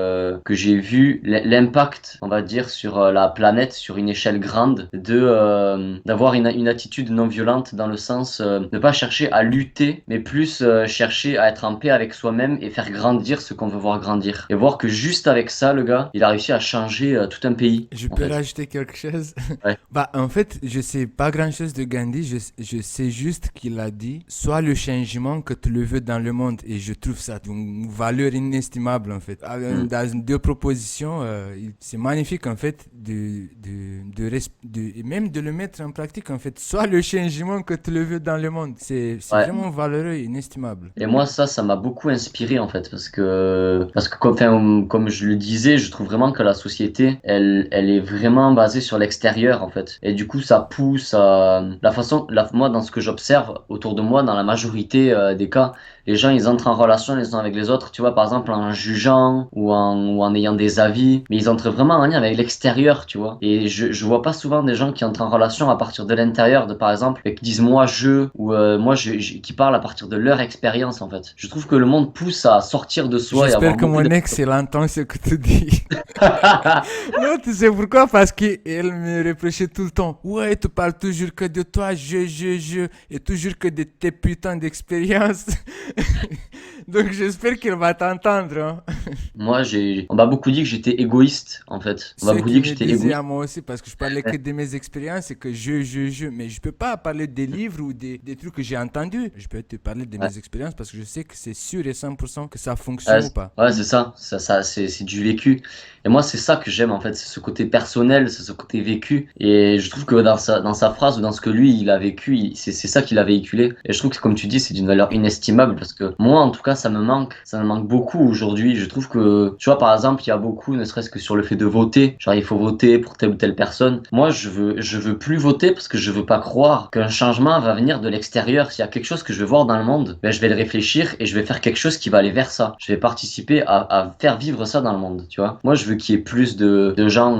vu l'impact, on va dire, sur la planète, sur une échelle grande, d'avoir une attitude non violente dans le sens de pas chercher à lutter, mais plus chercher à être en paix avec soi-même et faire grandir ce qu'on veut voir grandir. Et voir que juste avec ça, le gars, il a réussi à changer tout un pays. Je En peux fait. rajouter quelque chose? Ouais. Bah, en fait, je sais pas grand-chose de Gandhi. Je sais juste qu'il a dit, sois le changement que tu le veux dans le monde. Et je trouve ça d'une valeur inestimable, en fait. Dans deux propositions, c'est magnifique, en fait, même de le mettre en pratique, en fait. Sois le changement que tu le veux dans le monde. C'est Ouais. vraiment valeureux, inestimable. Et moi, ça m'a beaucoup inspiré en fait, parce que comme je le disais, je trouve vraiment que la société, elle est vraiment basée sur l'extérieur en fait. Et du coup, ça pousse à moi, dans ce que j'observe autour de moi, dans la majorité des cas, les gens, ils entrent en relation les uns avec les autres, tu vois, par exemple, en jugeant ou en ayant des avis, mais ils entrent vraiment en lien avec l'extérieur, tu vois. Et je vois pas souvent des gens qui entrent en relation à partir de l'intérieur, par exemple, et qui disent moi je, ou qui parlent à partir de leur expérience, en fait. Je trouve que le monde pousse à sortir de soi et J'espère avoir que beaucoup mon ex, elle entend ce que tu dis. Non, tu sais pourquoi? Parce qu'elle me reprochait tout le temps. Ouais, tu parles toujours que de toi, et toujours que de tes putains d'expériences. Donc j'espère qu'elle va t'entendre. Hein. Moi, on m'a beaucoup dit que j'étais égoïste, en fait. On m'a Ce beaucoup qui dit que me j'étais disait égoïste. à moi aussi, parce que je parlais que de mes expériences et que mais je peux pas parler des livres ou des trucs que j'ai entendus. Je peux te parler de Ouais. mes expériences parce que je sais que c'est sûr et 100% que ça Ouais, fonctionne ou pas. ouais, c'est ça, c'est du vécu. Et moi, c'est ça que j'aime en fait, c'est ce côté personnel, c'est ce côté vécu. Et je trouve que dans sa phrase ou dans ce que lui, il a vécu, c'est ça qu'il a véhiculé. Et je trouve que, comme tu dis, c'est d'une valeur inestimable parce que moi, en tout cas, ça me manque beaucoup aujourd'hui. Je trouve que, tu vois, par exemple, il y a beaucoup, ne serait-ce que sur le fait de voter, genre il faut voter pour telle ou telle personne. Moi, je veux plus voter parce que je veux pas croire qu'un changement va venir de l'extérieur. S'il y a quelque chose que je veux voir dans le monde, ben, je vais le réfléchir et je vais faire quelque chose qui va aller vers ça. Je vais participer à faire vivre ça dans le monde, tu vois. Moi, je veux qu'il y ait plus de gens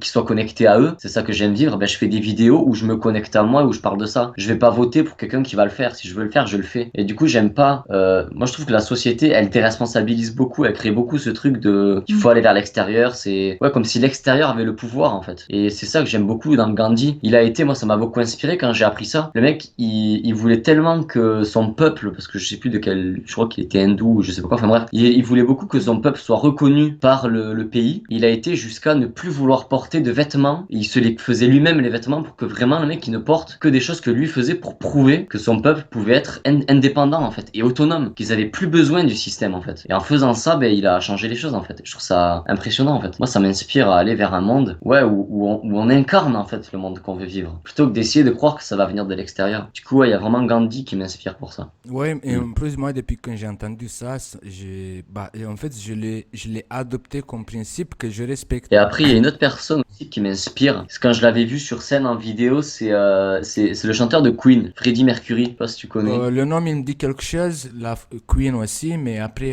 qui soient connectés à eux. C'est ça que j'aime vivre. Ben, je fais des vidéos où je me connecte à moi, où je parle de ça. Je vais pas voter pour quelqu'un qui va le faire. Si je veux le faire, je le fais. Et du coup, j'aime pas. Moi, je trouve que la société, elle déresponsabilise beaucoup, elle crée beaucoup ce truc de qu'il faut aller vers l'extérieur. C'est comme si l'extérieur avait le pouvoir en fait. Et c'est ça que j'aime beaucoup dans Gandhi. Moi ça m'a beaucoup inspiré quand j'ai appris ça. Le mec, il voulait tellement que son peuple, parce que je sais plus de quel, je crois qu'il était hindou ou je sais pas quoi, enfin bref, il voulait beaucoup que son peuple soit reconnu par le pays. Il a été jusqu'à ne plus vouloir porter de vêtements. Il se les faisait lui-même les vêtements pour que vraiment le mec il ne porte que des choses que lui faisait pour prouver que son peuple pouvait être indépendant en fait et autonome, qu'ils avaient plus besoin du système en fait. Et en faisant ça, il a changé les choses en fait. Je trouve ça impressionnant en fait. Moi, ça m'inspire à aller vers un monde, où on incarne en fait le monde qu'on veut vivre, plutôt que d'essayer de croire que ça va venir de l'extérieur. Du coup, il y a vraiment Gandhi qui m'inspire pour ça. Ouais, et en plus, moi, depuis que j'ai entendu ça, et en fait, je l'ai adopté comme principe que je respecte. Et après, il y a une autre personne aussi qui m'inspire. Parce que quand je l'avais vu sur scène en vidéo, c'est le chanteur de Queen, Freddie Mercury. Je sais pas si tu connais. Le nom, il me dit quelque chose, la Queen aussi, mais après,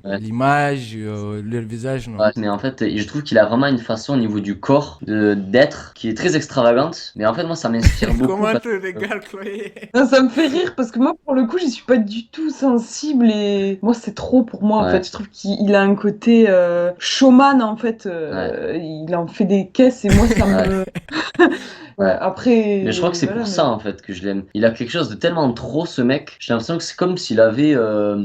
Ouais. l'image, leur visage, non. Ouais, mais en fait, je trouve qu'il a vraiment une façon au niveau du corps d'être qui est très extravagante. Mais en fait, moi, ça m'inspire beaucoup. Comment parce tu regardes, Chloé? Non, ça me fait rire parce que moi, pour le coup, j'y suis pas du tout sensible et moi, c'est trop pour moi en Ouais. fait. Je trouve qu'il a un côté showman en fait. Il en fait des caisses et moi, ça me. Ouais. Après. Mais je crois que c'est voilà, pour ça en fait que je l'aime. Il a quelque chose de tellement trop ce mec. J'ai l'impression que c'est comme s'il avait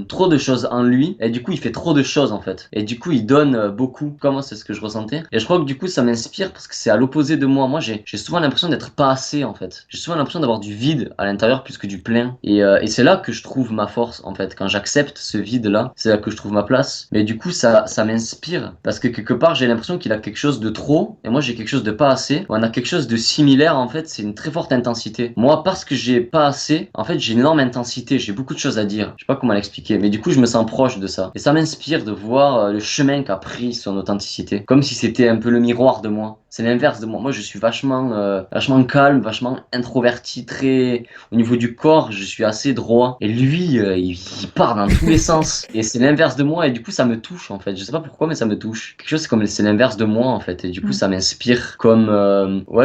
trop de choses en lui et du coup il fait trop de choses en fait. Et du coup il donne beaucoup. Comment c'est ce que je ressentais. Et je crois que du coup ça m'inspire parce que c'est à l'opposé de moi. Moi j'ai souvent l'impression d'être pas assez en fait. J'ai souvent l'impression d'avoir du vide à l'intérieur plus que du plein. Et c'est là que je trouve ma force en fait. Quand j'accepte ce vide là, c'est là que je trouve ma place. Mais du coup ça m'inspire parce que quelque part j'ai l'impression qu'il a quelque chose de trop et moi j'ai quelque chose de pas assez. On a quelque chose de similaire en fait, c'est une très forte intensité. Moi, parce que j'ai pas assez, en fait, j'ai une énorme intensité, j'ai beaucoup de choses à dire. Je sais pas comment l'expliquer, mais du coup, je me sens proche de ça. Et ça m'inspire de voir le chemin qu'a pris son authenticité, comme si c'était un peu le miroir de moi. C'est l'inverse de moi. Moi, je suis vachement calme, vachement introverti, très au niveau du corps, je suis assez droit. Et lui, il part dans tous les sens. Et c'est l'inverse de moi. Et du coup, ça me touche en fait. Je sais pas pourquoi, mais ça me touche. Quelque chose, c'est l'inverse de moi en fait. Et du coup, ça m'inspire comme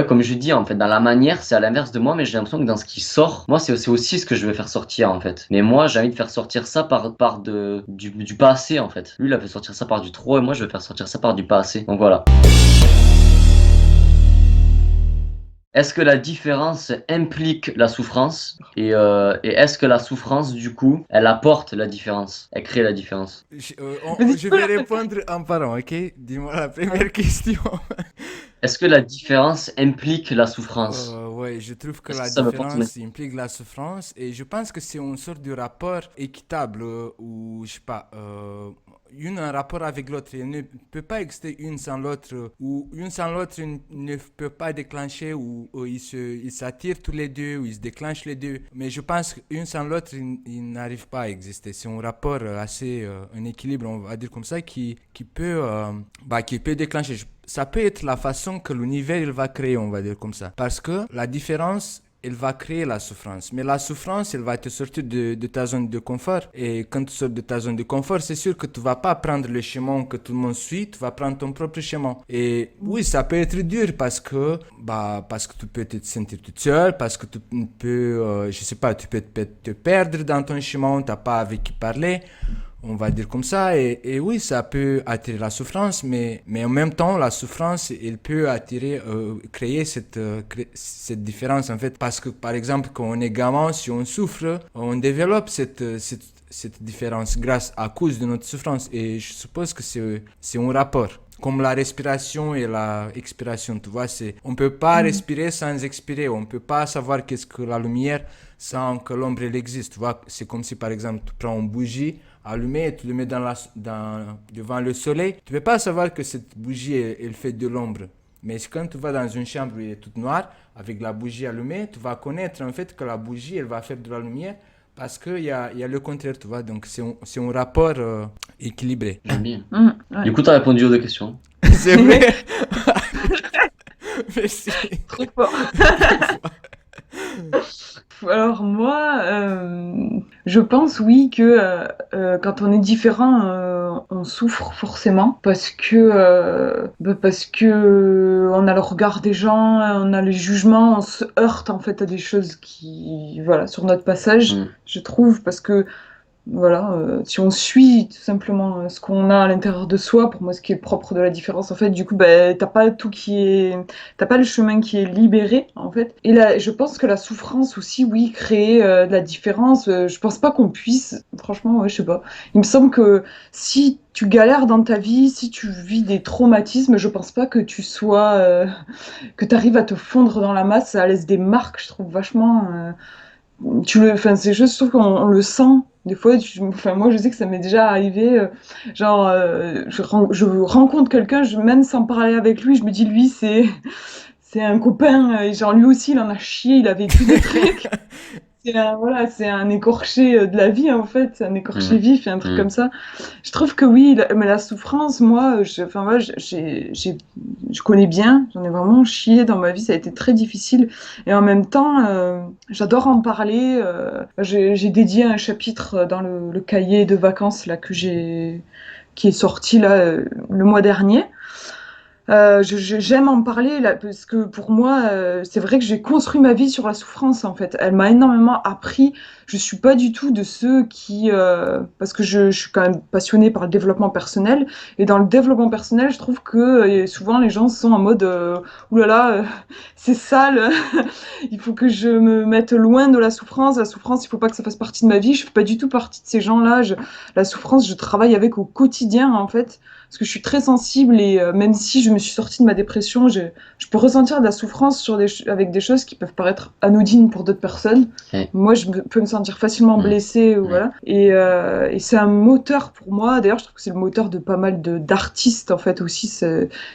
comme je dis en fait, dans la manière, c'est à l'inverse de moi, mais j'ai l'impression que dans ce qui sort, moi, c'est aussi ce que je veux faire sortir en fait. Mais moi, j'ai envie de faire sortir ça par du pas assez en fait. Lui, il a fait sortir ça par du trop, et moi, je veux faire sortir ça par du pas assez. Donc voilà. Est-ce que la différence implique la souffrance et est-ce que la souffrance, du coup, elle apporte la différence? Elle crée la différence? Je vais répondre en parlant, ok? Dis-moi la première question. Est-ce que la différence implique la souffrance? Ouais, je trouve que Est-ce que la ça me porte différence implique la souffrance et je pense que c'est une sorte de rapport équitable où, je sais pas, un rapport avec l'autre. Il ne peut pas exister une sans l'autre ou une sans l'autre ne peut pas déclencher ou ils s'attirent tous les deux ou ils se déclenchent les deux. Mais je pense qu'une sans l'autre, il n'arrive pas à exister. C'est un rapport assez, un équilibre, on va dire comme ça, qui peut déclencher. Ça peut être la façon que l'univers il va créer, on va dire comme ça. Parce que la différence, elle va créer la souffrance. Mais la souffrance, elle va te sortir de ta zone de confort. Et quand tu sors de ta zone de confort, c'est sûr que tu vas pas prendre le chemin que tout le monde suit, tu vas prendre ton propre chemin. Et oui, ça peut être dur parce que tu peux te sentir toute seule, parce que tu peux, je sais pas, tu peux te perdre dans ton chemin, tu n'as pas avec qui parler. On va dire comme ça, et oui, ça peut attirer la souffrance, mais en même temps, la souffrance, elle peut attirer, créer cette différence, en fait, parce que, par exemple, quand on est gamin, si on souffre, on développe cette différence à cause de notre souffrance, et je suppose que c'est un rapport. Comme la respiration et la expiration, tu vois, on peut pas respirer sans expirer, on peut pas savoir qu'est-ce que la lumière sans que l'ombre elle existe, tu vois. C'est comme si par exemple tu prends une bougie allumée et tu le mets devant le soleil, tu peux pas savoir que cette bougie elle fait de l'ombre. Mais quand tu vas dans une chambre où elle est toute noire, avec la bougie allumée, tu vas connaître en fait que la bougie elle va faire de la lumière. Parce qu'il y a le contraire, tu vois, donc c'est un rapport équilibré. J'aime bien. Ouais. Du coup, tu as répondu aux deux questions. C'est vrai. Merci. Trop fort. Alors moi, je pense oui que quand on est différent, on souffre forcément parce que on a le regard des gens, on a les jugements, on se heurte en fait à des choses qui, voilà, sur notre passage, je trouve, parce que voilà, si on suit tout simplement ce qu'on a à l'intérieur de soi, pour moi, ce qui est propre de la différence, en fait, du coup, ben, t'as pas le chemin qui est libéré, en fait. Et là, je pense que la souffrance aussi, oui, crée de la différence. Je pense pas qu'on puisse, franchement, ouais, je sais pas. Il me semble que si tu galères dans ta vie, si tu vis des traumatismes, je pense pas que que t'arrives à te fondre dans la masse. Ça laisse des marques, je trouve vachement. Enfin, c'est juste, je trouve qu'on on le sent. Des fois, enfin, moi, je sais que ça m'est déjà arrivé. Je rencontre quelqu'un, même sans parler avec lui, je me dis, lui, c'est un copain. Et genre, lui aussi, il en a chié, il a vécu des trucs. Voilà, c'est un écorché de la vie, en fait. C'est un écorché Mm. vif et un truc Mm. comme ça. Je trouve que oui, mais la souffrance, moi, enfin, voilà, je connais bien. J'en ai vraiment chié dans ma vie. Ça a été très difficile. Et en même temps, j'adore en parler. J'ai dédié un chapitre dans le cahier de vacances là, qui est sorti là, le mois dernier. J'aime en parler là, parce que pour moi, c'est vrai que j'ai construit ma vie sur la souffrance en fait. Elle m'a énormément appris. Je suis pas du tout de ceux qui, parce que je suis quand même passionnée par le développement personnel. Et dans le développement personnel, je trouve que souvent les gens sont en mode, ouh là là, c'est sale. Il faut que je me mette loin de la souffrance. La souffrance, il faut pas que ça fasse partie de ma vie. Je fais pas du tout partie de ces gens-là. La souffrance, je travaille avec au quotidien en fait parce que je suis très sensible et même si je me suis sortie de ma dépression, je peux ressentir de la souffrance avec des choses qui peuvent paraître anodines pour d'autres personnes. Ouais. Moi, peux me sentir facilement blessée, Ouais. voilà. Et c'est un moteur pour moi. D'ailleurs, je trouve que c'est le moteur de pas mal d'artistes en fait aussi.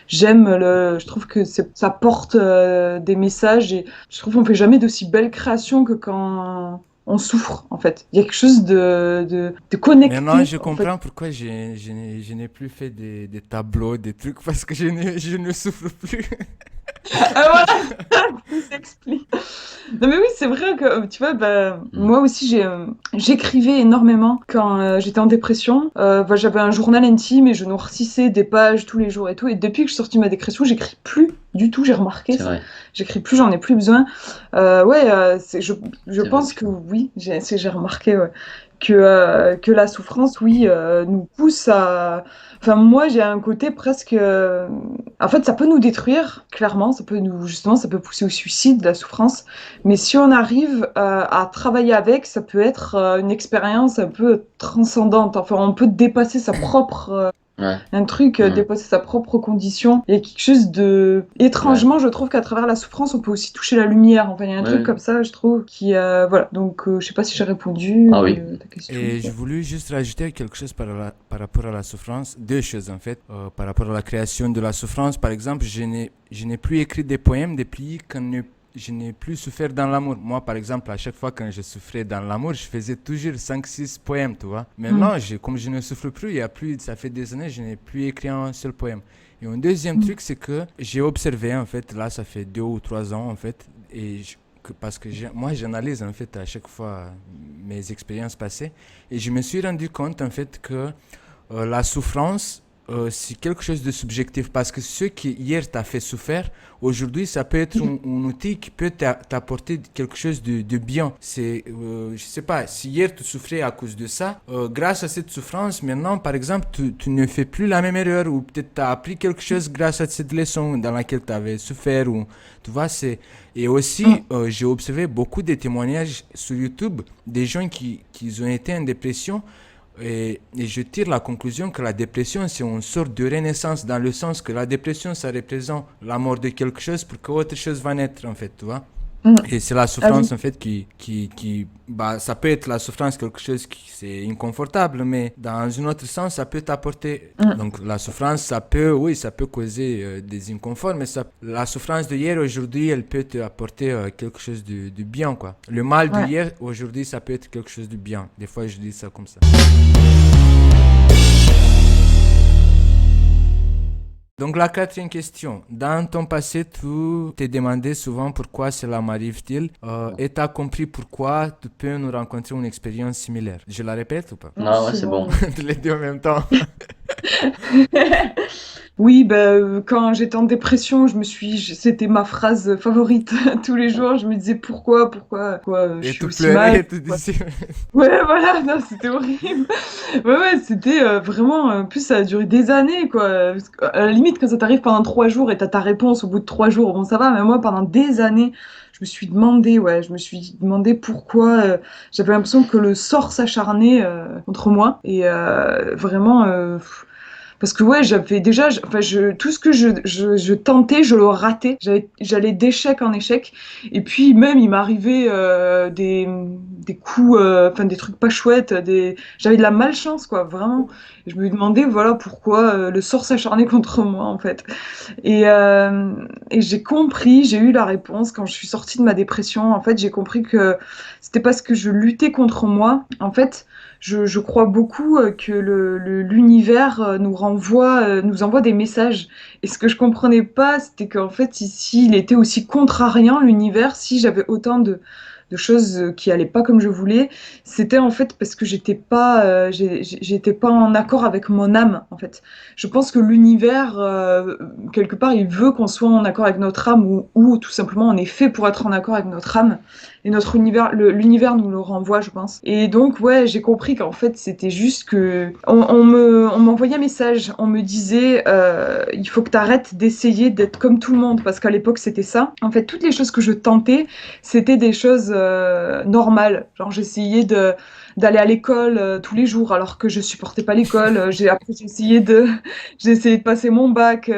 Je trouve que ça porte des messages et je trouve qu'on fait jamais d'aussi belles créations que quand on souffre en fait. Il y a quelque chose de Maintenant, connecté je en fait. comprends pourquoi je n'ai plus fait des tableaux, des trucs, parce que je ne souffre plus. Ah voilà, tout s'explique. Non mais oui, c'est vrai que tu vois, bah, moi aussi j'écrivais énormément quand j'étais en dépression. Bah, j'avais un journal intime et je noircissais des pages tous les jours et tout. Et depuis que je suis sortie de ma dépression, j'écris plus du tout. J'ai remarqué C'est ça. vrai. J'écris plus, j'en ai plus besoin. Ouais, je C'est vrai pense que que... oui, j'ai remarqué ouais, que la souffrance, oui, nous pousse à. Enfin, moi, j'ai un côté presque. En fait, ça peut nous détruire, clairement. Justement, ça peut pousser au suicide, la souffrance. Mais si on arrive à travailler avec, ça peut être une expérience un peu transcendante. Enfin, on peut dépasser sa propre, Ouais. un truc, dépasser sa propre condition. Il y a quelque chose de... Ouais. Étrangement, je trouve qu'à travers la souffrance, on peut aussi toucher la lumière. Enfin, il y a un truc Ouais. comme ça, je trouve, qui... voilà. Donc, je sais pas si j'ai répondu Ah oui. à ta question. Et je voulais juste rajouter quelque chose par rapport à la souffrance. Deux choses en fait. Par rapport à la création de la souffrance, par exemple, je n'ai plus écrit des poèmes depuis je n'ai plus souffert dans l'amour. Moi, par exemple, à chaque fois quand je souffrais dans l'amour, je faisais toujours 5 6 poèmes, tu vois. Mm. Maintenant, comme je ne souffre plus, ça fait des années, je n'ai plus écrit un seul poème. Et un deuxième Mm. truc, c'est que j'ai observé, en fait, là, ça fait 2 ou 3 ans, en fait, parce que moi, j'analyse, en fait, à chaque fois mes expériences passées, et je me suis rendu compte, en fait, que la souffrance, c'est quelque chose de subjectif parce que ce qui hier t'a fait souffrir, aujourd'hui ça peut être un outil qui peut t'apporter quelque chose de bien. Je sais pas, si hier tu souffrais à cause de ça, grâce à cette souffrance, maintenant par exemple, tu ne fais plus la même erreur ou peut-être tu as appris quelque chose grâce à cette leçon dans laquelle tu avais souffert ou tu vois, et aussi, j'ai observé beaucoup de témoignages sur YouTube des gens qui ont été en dépression. Et je tire la conclusion que la dépression, c'est une sorte de renaissance dans le sens que la dépression, ça représente la mort de quelque chose pour qu'autre chose va naître, en fait, tu vois. Mm. Et c'est la Ah oui. souffrance, en fait, bah, ça peut être la souffrance, quelque chose qui c'est inconfortable, mais dans un autre sens, ça peut t'apporter. Mm. Donc, la souffrance, oui, ça peut causer des inconforts, mais la souffrance d'hier, aujourd'hui, elle peut t'apporter quelque chose de bien, quoi. Le mal Ouais. d'hier, aujourd'hui, ça peut être quelque chose de bien. Des fois, je dis ça comme ça. Donc la quatrième question. Dans ton passé, tu t'es demandé souvent pourquoi cela m'arrive-t-il et tu as compris pourquoi tu peux nous rencontrer une expérience similaire. Je la répète ou pas? Non, ouais, C'est c'est bon. bon. Les deux en même temps. Oui, quand j'étais en dépression, c'était ma phrase favorite tous les jours. Je me disais pourquoi je Et suis tu aussi pleurais mal. et tu disais... Ouais, voilà, non, c'était horrible. Ouais, c'était vraiment. En plus, ça a duré des années, quoi. Parce à la limite, quand ça t'arrive pendant 3 jours et t'as ta réponse au bout de 3 jours, bon, ça va. Mais moi, pendant des années, je me suis demandé pourquoi. J'avais l'impression que le sort s'acharnait contre moi et vraiment. Parce que ouais, j'avais déjà, enfin, tout ce que je tentais, je le ratais. J'allais d'échec en échec. Et puis même, il m'arrivait des coups, enfin des trucs pas chouettes. J'avais de la malchance, quoi, vraiment. Et je me demandais, voilà, pourquoi le sort s'acharnait contre moi, en fait. Et, euh, et j'ai eu la réponse quand je suis sortie de ma dépression. En fait, j'ai compris que c'était parce que je luttais contre moi. En fait, je crois beaucoup que l'univers nous envoie des messages. Et ce que je comprenais pas, c'était qu'en fait, ici, il était aussi contrariant, l'univers, si j'avais autant de choses qui allaient pas comme je voulais, c'était en fait parce que j'étais pas en accord avec mon âme, en fait. Je pense que l'univers, quelque part, il veut qu'on soit en accord avec notre âme ou tout simplement on est fait pour être en accord avec notre âme. Et notre univers, l'univers nous le renvoie, je pense. Et donc, ouais, j'ai compris qu'en fait, c'était juste que on m'envoyait un message, on me disait, il faut que tu arrêtes d'essayer d'être comme tout le monde, parce qu'à l'époque, c'était ça. En fait, toutes les choses que je tentais, c'était des choses normales. Genre, j'essayais d'aller à l'école tous les jours alors que je supportais pas l'école. Après j'ai essayé de passer mon bac,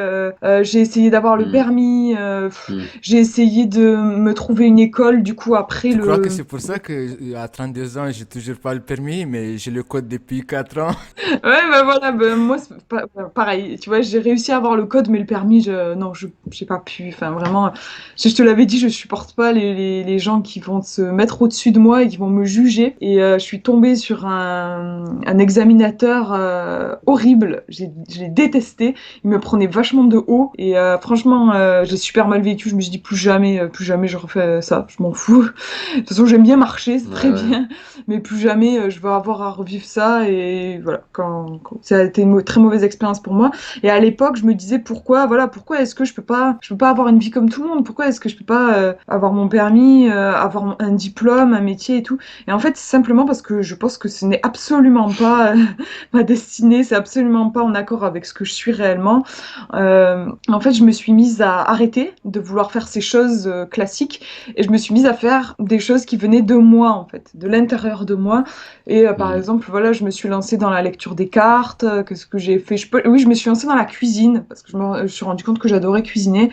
j'ai essayé d'avoir le Hmm. permis, Hmm. j'ai essayé de me trouver une école. Du coup, après Tu crois que le c'est pour ça que à 32 ans, j'ai toujours pas le permis, mais j'ai le code depuis 4 ans? Ouais, bah voilà, moi, c'est pareil. Tu vois, j'ai réussi à avoir le code, mais le permis, non, j'ai pas pu. Enfin, vraiment, je te l'avais dit, je supporte pas les gens qui vont se mettre au-dessus de moi et qui vont me juger. Et je suis tombée sur un examinateur horrible. Je l'ai détesté. Il me prenait vachement de haut. Et franchement, j'ai super mal vécu. Je me suis dit, plus jamais je refais ça. Je m'en fous. De toute façon, j'aime bien marcher, c'est Ouais, très ouais. bien. Mais plus jamais je vais avoir à revivre ça. Et voilà, ça a été une très mauvaise expérience pour moi. Et à l'époque, je me disais pourquoi est-ce que je peux pas avoir une vie comme tout le monde? Pourquoi est-ce que je peux pas avoir mon permis, avoir un diplôme, un métier et tout? Et en fait, c'est simplement parce que je pense que ce n'est absolument pas ma destinée, c'est absolument pas en accord avec ce que je suis réellement. En fait, je me suis mise à arrêter de vouloir faire ces choses classiques et je me suis mise à faire des choses qui venaient de moi, en fait, de l'intérieur de moi. Et par Hmm. exemple, voilà, je me suis lancée dans la lecture des cartes. Qu'est-ce que j'ai fait? Oui, je me suis lancée dans la cuisine parce que je suis rendu compte que j'adorais cuisiner.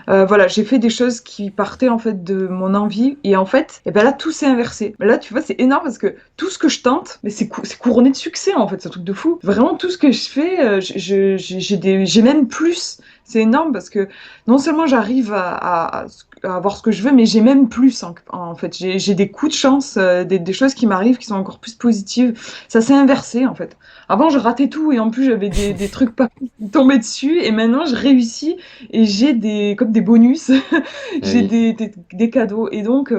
Voilà, j'ai fait des choses qui partaient en fait de mon envie et en fait, et ben là tout s'est inversé. Là, tu vois, c'est énorme parce que tout ce que je tente, mais c'est couronné de succès en fait, c'est un truc de fou. Vraiment tout ce que je fais, j'ai même plus. C'est énorme parce que non seulement j'arrive à avoir ce que je veux, mais j'ai même plus en fait. J'ai des coups de chance, des choses qui m'arrivent qui sont encore plus positives. Ça s'est inversé en fait. Avant, je ratais tout et en plus j'avais des trucs pas qui tombaient dessus et maintenant je réussis et j'ai comme des bonus, Eh j'ai oui. des cadeaux. Et donc,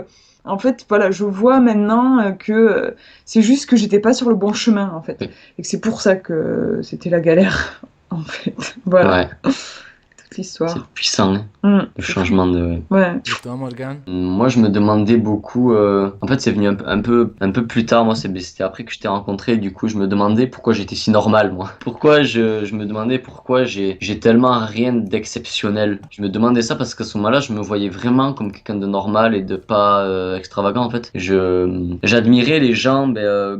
en fait, voilà, je vois maintenant que c'est juste que j'étais pas sur le bon chemin, en fait. Et que c'est pour ça que c'était la galère, en fait. Voilà, Ouais, toute c'est l'histoire. puissant, hein, le C'est fou. changement de. Ouais. Et toi, Morgan? Moi, je me demandais beaucoup. En fait, c'est venu un peu plus tard. Moi, c'était après que je t'ai rencontré. Du coup, je me demandais pourquoi j'étais si normal, moi. Je me demandais pourquoi j'ai tellement rien d'exceptionnel. Je me demandais ça parce qu'à ce moment-là, je me voyais vraiment comme quelqu'un de normal et de pas extravagant, en fait. J'admirais les gens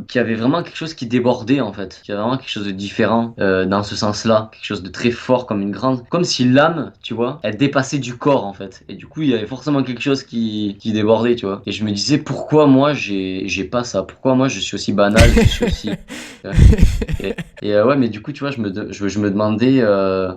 qui avaient vraiment quelque chose qui débordait, en fait, qui avait vraiment quelque chose de différent dans ce sens-là, quelque chose de très fort, comme une grande, comme si l'âme, tu vois, elle dépassait du corps, en fait. Et du coup, il y avait forcément quelque chose qui débordait, tu vois. Et je me disais, pourquoi moi, j'ai pas ça? Pourquoi moi, je suis aussi banal, je suis aussi... tu vois. Ouais, mais du coup, tu vois, je me demandais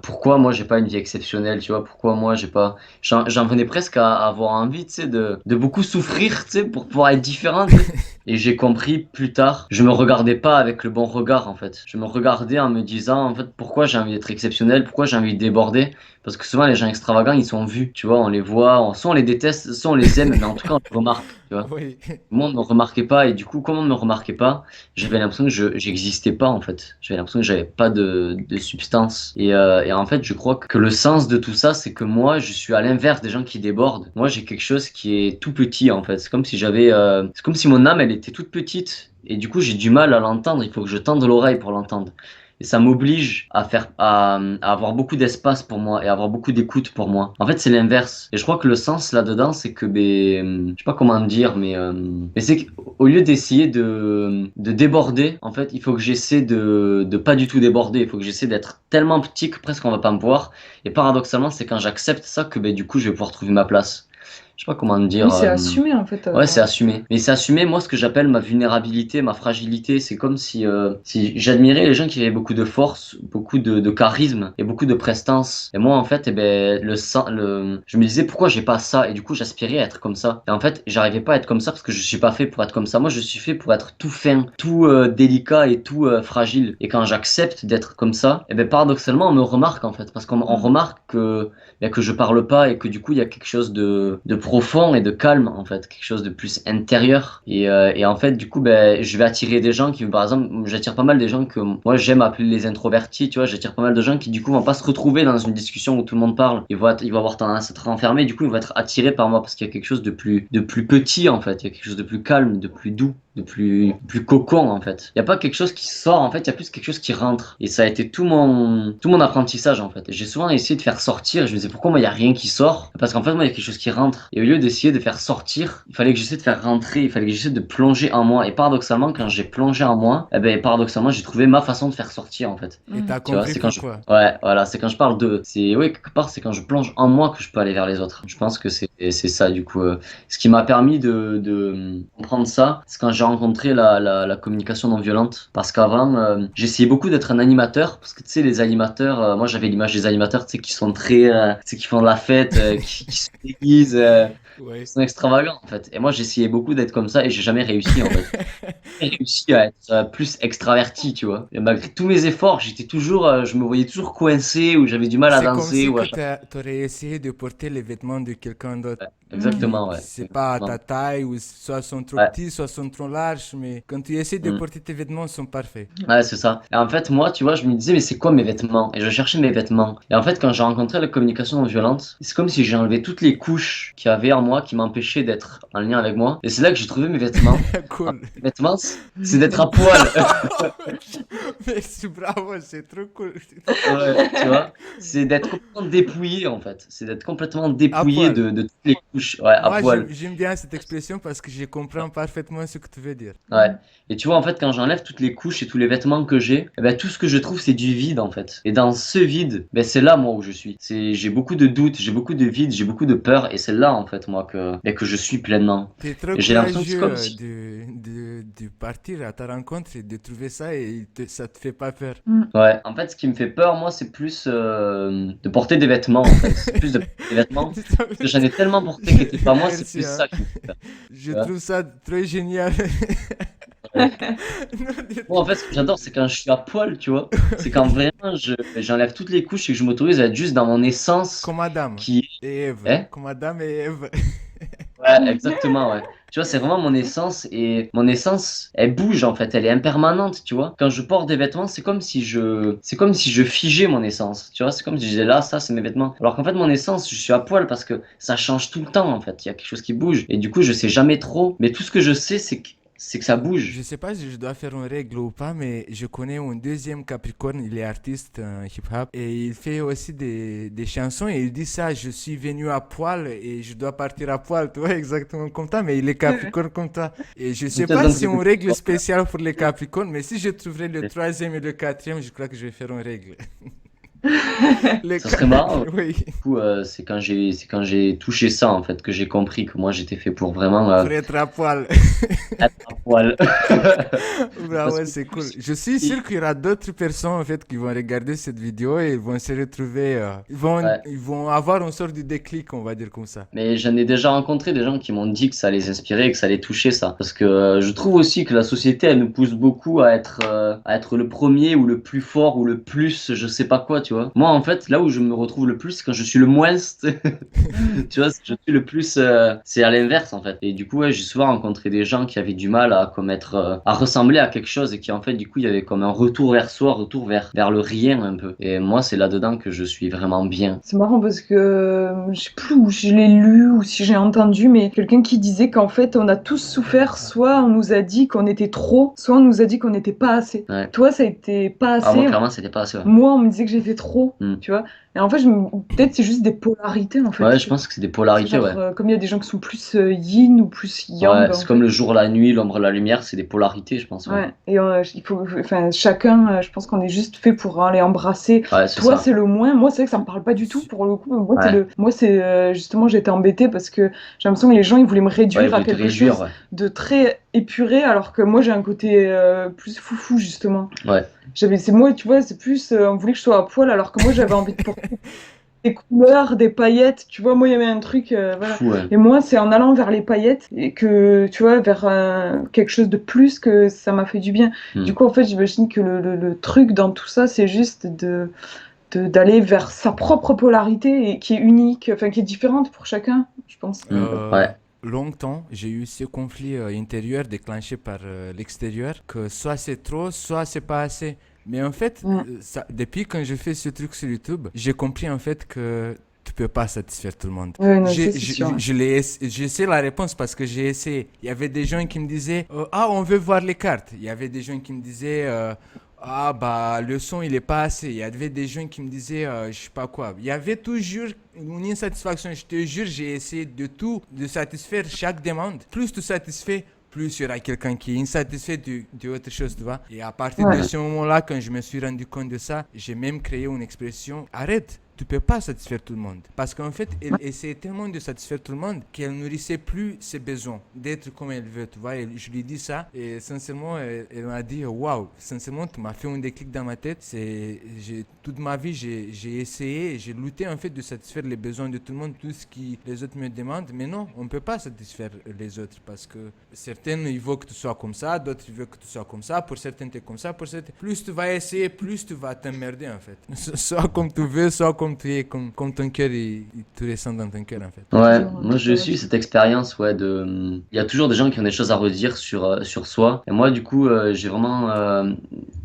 pourquoi moi, j'ai pas une vie exceptionnelle, tu vois. Pourquoi moi, j'ai pas... J'en venais presque à avoir envie, tu sais, de beaucoup souffrir, tu sais, pour pouvoir être différent, tu sais. Et j'ai compris plus tard, je me regardais pas avec le bon regard, en fait. Je me regardais en me disant, en fait, pourquoi j'ai envie d'être exceptionnel, pourquoi j'ai envie de déborder, Parce que souvent, les gens extravagants, ils sont vus, tu vois, on les voit, soit on les déteste, soit on les aime, mais en tout cas, on les remarque, tu vois. Oui. Moi, on ne me remarquait pas, et du coup, comme on ne me remarquait pas, j'avais l'impression que j'existais pas, en fait. J'avais l'impression que j'avais pas de substance. Et en fait, je crois que le sens de tout ça, c'est que moi, je suis à l'inverse des gens qui débordent. Moi, j'ai quelque chose qui est tout petit, en fait. C'est comme si mon âme, elle était toute petite. Et du coup, j'ai du mal à l'entendre. Il faut que je tende l'oreille pour l'entendre. Et ça m'oblige à avoir beaucoup d'espace pour moi et à avoir beaucoup d'écoute pour moi. En fait, c'est l'inverse. Et je crois que le sens là-dedans, c'est que, je sais pas comment dire, mais c'est qu'au lieu d'essayer de déborder, en fait, il faut que j'essaie de pas du tout déborder. Il faut que j'essaie d'être tellement petit que presque on va pas me voir. Et paradoxalement, c'est quand j'accepte ça que, du coup, je vais pouvoir trouver ma place. Je sais pas comment Oui, dire. c'est assumé en fait. Ouais, c'est assumé. Mais c'est assumé, moi, ce que j'appelle ma vulnérabilité, ma fragilité. C'est comme si j'admirais les gens qui avaient beaucoup de force, beaucoup de charisme et beaucoup de prestance. Et moi, en fait, je me disais pourquoi j'ai pas ça. Et du coup, j'aspirais à être comme ça. Et en fait, j'arrivais pas à être comme ça parce que je suis pas fait pour être comme ça. Moi, je suis fait pour être tout fin, tout délicat et tout fragile. Et quand j'accepte d'être comme ça, paradoxalement, on me remarque en fait. Parce qu'on remarque que je parle pas et que du coup, il y a quelque chose de profond et de calme en fait, quelque chose de plus intérieur. Et en fait, du coup, je vais attirer des gens qui, par exemple, j'attire pas mal des gens que moi j'aime appeler les introvertis, tu vois, j'attire pas mal de gens qui du coup vont pas se retrouver dans une discussion où tout le monde parle. Ils vont avoir tendance à être renfermés, du coup ils vont être attirés par moi parce qu'il y a quelque chose de plus petit en fait, il y a quelque chose de plus calme, de plus doux, de plus cocon en fait. Il y a pas quelque chose qui sort en fait, il y a plus quelque chose qui rentre. Et ça a été tout mon apprentissage en fait. J'ai souvent essayé de faire sortir, je me disais pourquoi moi il y a rien qui sort? Parce qu'en fait moi il y a quelque chose qui rentre. Et au lieu d'essayer de faire sortir, il fallait que j'essaie de faire rentrer, il fallait que j'essaie de plonger en moi. Et paradoxalement quand j'ai plongé en moi, paradoxalement j'ai trouvé ma façon de faire sortir en fait. Et t'as Tu vois, compris c'est quand pourquoi. ouais, voilà, c'est quand je parle quelque part, c'est quand je plonge en moi que je peux aller vers les autres. Je pense que c'est ça, du coup. Ce qui m'a permis de comprendre ça, c'est quand j'ai rencontré la communication non violente. Parce qu'avant, j'essayais beaucoup d'être un animateur, parce que tu sais, les animateurs, moi j'avais l'image des animateurs, tu sais, qui sont très, tu sais, qui font de la fête, qui se déguisent, Oui. qui sont extravagants, en fait. Et moi, j'essayais beaucoup d'être comme ça et j'ai jamais réussi, en fait. J'ai réussi à être plus extraverti, tu vois. Et malgré tous mes efforts, je me voyais toujours coincé ou j'avais du mal à C'est comme danser si ou que à t'aurais essayé de porter les vêtements de quelqu'un d'autre. Qui, exactement, qui ouais. c'est pas à ta Exactement. taille ou soit sont trop Ouais. petits, soit sont trop larges, mais quand tu essaies de Mm. porter tes vêtements, ils sont parfaits. Ouais, c'est ça. Et en fait, moi, tu vois, je me disais, mais c'est quoi mes vêtements? Et je cherchais mes vêtements. Et en fait, quand j'ai rencontré la communication non violente, c'est comme si j'ai enlevé toutes les couches qu'il y avait en moi qui m'empêchaient d'être en lien avec moi. Et c'est là que j'ai trouvé mes vêtements. En Cool. fait, mes vêtements, c'est d'être à poil. Merci, bravo, c'est trop cool. Ouais, tu vois, c'est d'être complètement dépouillé en fait. C'est d'être complètement À dépouillé poil. de toutes les couches. Ouais, à Moi, poil. j'aime bien cette expression parce que je comprends parfaitement ce que tu veux dire. Ouais. Et tu vois, en fait, quand j'enlève toutes les couches et tous les vêtements que j'ai, tout ce que je trouve, c'est du vide en fait. Et dans ce vide, c'est là moi où je suis. J'ai beaucoup de doutes, j'ai beaucoup de vide, j'ai beaucoup de peur. Et c'est là en fait, moi, que je suis pleinement. Tu es trop Et j'ai l'impression que c'est courageux comme si. de partir à ta rencontre et de trouver ça et ça te fait pas peur. Ouais. En fait, ce qui me fait peur, moi, c'est plus de porter des vêtements en fait. C'est plus de porter des vêtements. Parce que j'en ai tellement porté qui n'étaient pas moi, c'est Merci, plus hein. ça qui me fait peur. Je Tu vois. trouve ça très génial. Ouais. Non, Moi, en fait, ce que j'adore, c'est quand je suis à poil, tu vois. C'est quand vraiment j'enlève toutes les couches et que je m'autorise à être juste dans mon essence comme Adam qui et Ève. est. Comme Adam et Ève. Ouais, exactement, ouais. Tu vois, c'est vraiment mon essence et mon essence, elle bouge en fait, elle est impermanente, tu vois. Quand je porte des vêtements, c'est comme si je figeais mon essence, tu vois. C'est comme si je disais là, ça, c'est mes vêtements. Alors qu'en fait, mon essence, je suis à poil parce que ça change tout le temps en fait. Il y a quelque chose qui bouge et du coup, je sais jamais trop. Mais tout ce que je sais, c'est que ça Je bouge. sais pas si je dois faire une règle ou pas, mais je connais un deuxième Capricorne, il est artiste hip-hop et il fait aussi des chansons et il dit ça, je suis venu à poil et je dois partir à poil, tu vois, exactement comme ça, mais il est Capricorne comme ça. Et je sais pas Donc, si c'est une règle spéciale pour les Capricornes, mais si je trouverai le troisième et le quatrième, je crois que je vais faire une règle. Les ça serait marrant. Oui, Du coup, c'est quand j'ai touché ça en fait que j'ai compris que moi j'étais fait pour vraiment pour être à poil. être à poil. Parce Bravo, que c'est cool. Je suis sûr qu'il y aura d'autres personnes en fait qui vont regarder cette vidéo et ils vont se retrouver, ouais. ils vont avoir une sorte de déclic, on va dire comme ça. Mais j'en ai déjà rencontré des gens qui m'ont dit que ça les inspirait et que ça les touchait ça. Parce que je trouve aussi que la société, elle nous pousse beaucoup à être le premier ou le plus fort ou le plus, je sais pas quoi, tu vois. Moi, en fait, là où je me retrouve le plus, c'est quand je suis le moins, tu vois, je suis le plus, c'est à l'inverse, en fait. Et du coup, ouais, j'ai souvent rencontré des gens qui avaient du mal à commettre, à ressembler à quelque chose et qui, en fait, du coup, il y avait comme un retour vers soi, retour vers le rien un peu. Et moi, c'est là-dedans que je suis vraiment bien. C'est marrant parce que je sais plus où je l'ai lu ou si j'ai entendu, mais quelqu'un qui disait qu'en fait on a tous souffert, soit on nous a dit qu'on était trop, soit on nous a dit qu'on n'était pas assez. Ouais. Toi, ça a été pas Ah, moi, assez. clairement, c'était pas assez. Ouais. Moi, on me disait que j'étais trop, Mm. tu vois. Et en fait, peut-être c'est juste des polarités en fait. Ouais, je pense que c'est des C'est polarités, genre, ouais. comme il y a des gens qui sont plus yin ou plus yang, Ouais, en c'est comme fait. le jour, la nuit, l'ombre, la lumière, c'est des polarités, je pense. Ouais, Ouais, et il faut, enfin, chacun, je pense qu'on est juste fait pour aller embrasser. ouais, c'est Toi, ça. c'est le moins. Moi, c'est vrai que ça me parle pas du tout pour le coup. Ouais, Moi, c'est justement, j'étais embêtée parce que j'ai l'impression que les gens, ils voulaient me ouais, ils réduire à voulaient te quelque réduire, chose ouais. de très épuré, alors que moi, j'ai un côté plus foufou, justement. Ouais, C'est moi, tu vois, c'est plus, on voulait que je sois à poil, alors que moi, j'avais envie de porter des couleurs, des paillettes, tu vois, moi il y avait un truc, voilà. fou, ouais. Et moi c'est en allant vers les paillettes et que, tu vois, vers quelque chose de plus que ça m'a fait du bien. Du Mm. coup en fait j'imagine que le truc dans tout ça c'est juste d'aller vers sa propre polarité et qui est unique, enfin qui est différente pour chacun, je pense. Mm. Euh, Ouais, Longtemps, j'ai eu ce conflit intérieur déclenché par l'extérieur, que soit c'est trop, soit c'est pas assez. Mais en fait, Ouais. depuis quand je fais ce truc sur YouTube, j'ai compris en fait que tu peux pas satisfaire tout le monde. Ouais, non, ça c'est sûr. Ouais. Je sais la réponse parce que j'ai essayé. Il y avait des gens qui me disaient ah, on veut voir les cartes. Il y avait des gens qui me disaient ah bah le son il est pas assez. Il y avait des gens qui me disaient je sais pas quoi. Il y avait toujours une insatisfaction. Je te jure, j'ai essayé de satisfaire chaque demande. Plus tu satisfais, plus il y aura quelqu'un qui est insatisfait de autre chose, tu vois. Et à partir de Ouais. ce moment-là, quand je me suis rendu compte de ça, j'ai même créé une expression arrête. Tu peux pas satisfaire tout le monde. Parce qu'en fait, elle essayait tellement de satisfaire tout le monde qu'elle nourrissait plus ses besoins d'être comme elle veut, tu vois. Et je lui dis ça et sincèrement, elle m'a dit waouh, sincèrement, tu m'as fait un déclic dans ma tête. Toute ma vie, j'ai essayé, j'ai lutté en fait de satisfaire les besoins de tout le monde, tout ce que les autres me demandent. Mais non, on peut pas satisfaire les autres parce que certains ils veulent que tu sois comme ça, d'autres ils veulent que tu sois comme ça. Pour certains, tu es comme ça. Pour certains, plus tu vas essayer, plus tu vas t'emmerder en fait. Soit comme tu veux, soit comme tu es, comme ton cœur il te ressent dans ton cœur en fait. ouais. Toujours, Moi, j'ai ouais. aussi eu cette expérience, ouais, de. Il y a toujours des gens qui ont des choses à redire sur soi. Et moi, du coup, j'ai vraiment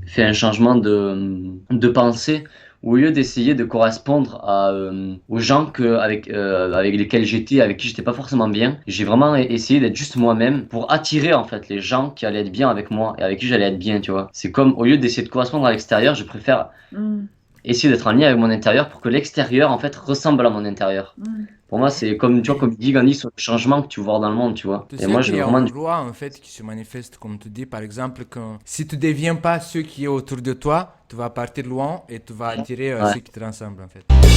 fait un changement de pensée. Où au lieu d'essayer de correspondre aux gens avec lesquels j'étais, avec qui j'étais pas forcément bien, j'ai vraiment essayé d'être juste moi-même pour attirer en fait les gens qui allaient être bien avec moi et avec qui j'allais être bien, tu vois. C'est comme au lieu d'essayer de correspondre à l'extérieur, je préfère Mm. essayer d'être en lien avec mon intérieur pour que l'extérieur en fait ressemble à mon intérieur. Mm. Pour moi, c'est comme, tu vois, Oui. comme dit Gandhi sur le changement que tu veux voir dans le monde, tu vois. Tu Et sais moi, qu'il j'ai y a vraiment un du... roi en fait qui se manifeste comme tu dis, par exemple, quand si tu deviens pas ce qui est autour de toi, tu vas partir loin et tu vas attirer Ouais. ceux qui te ressemblent en fait.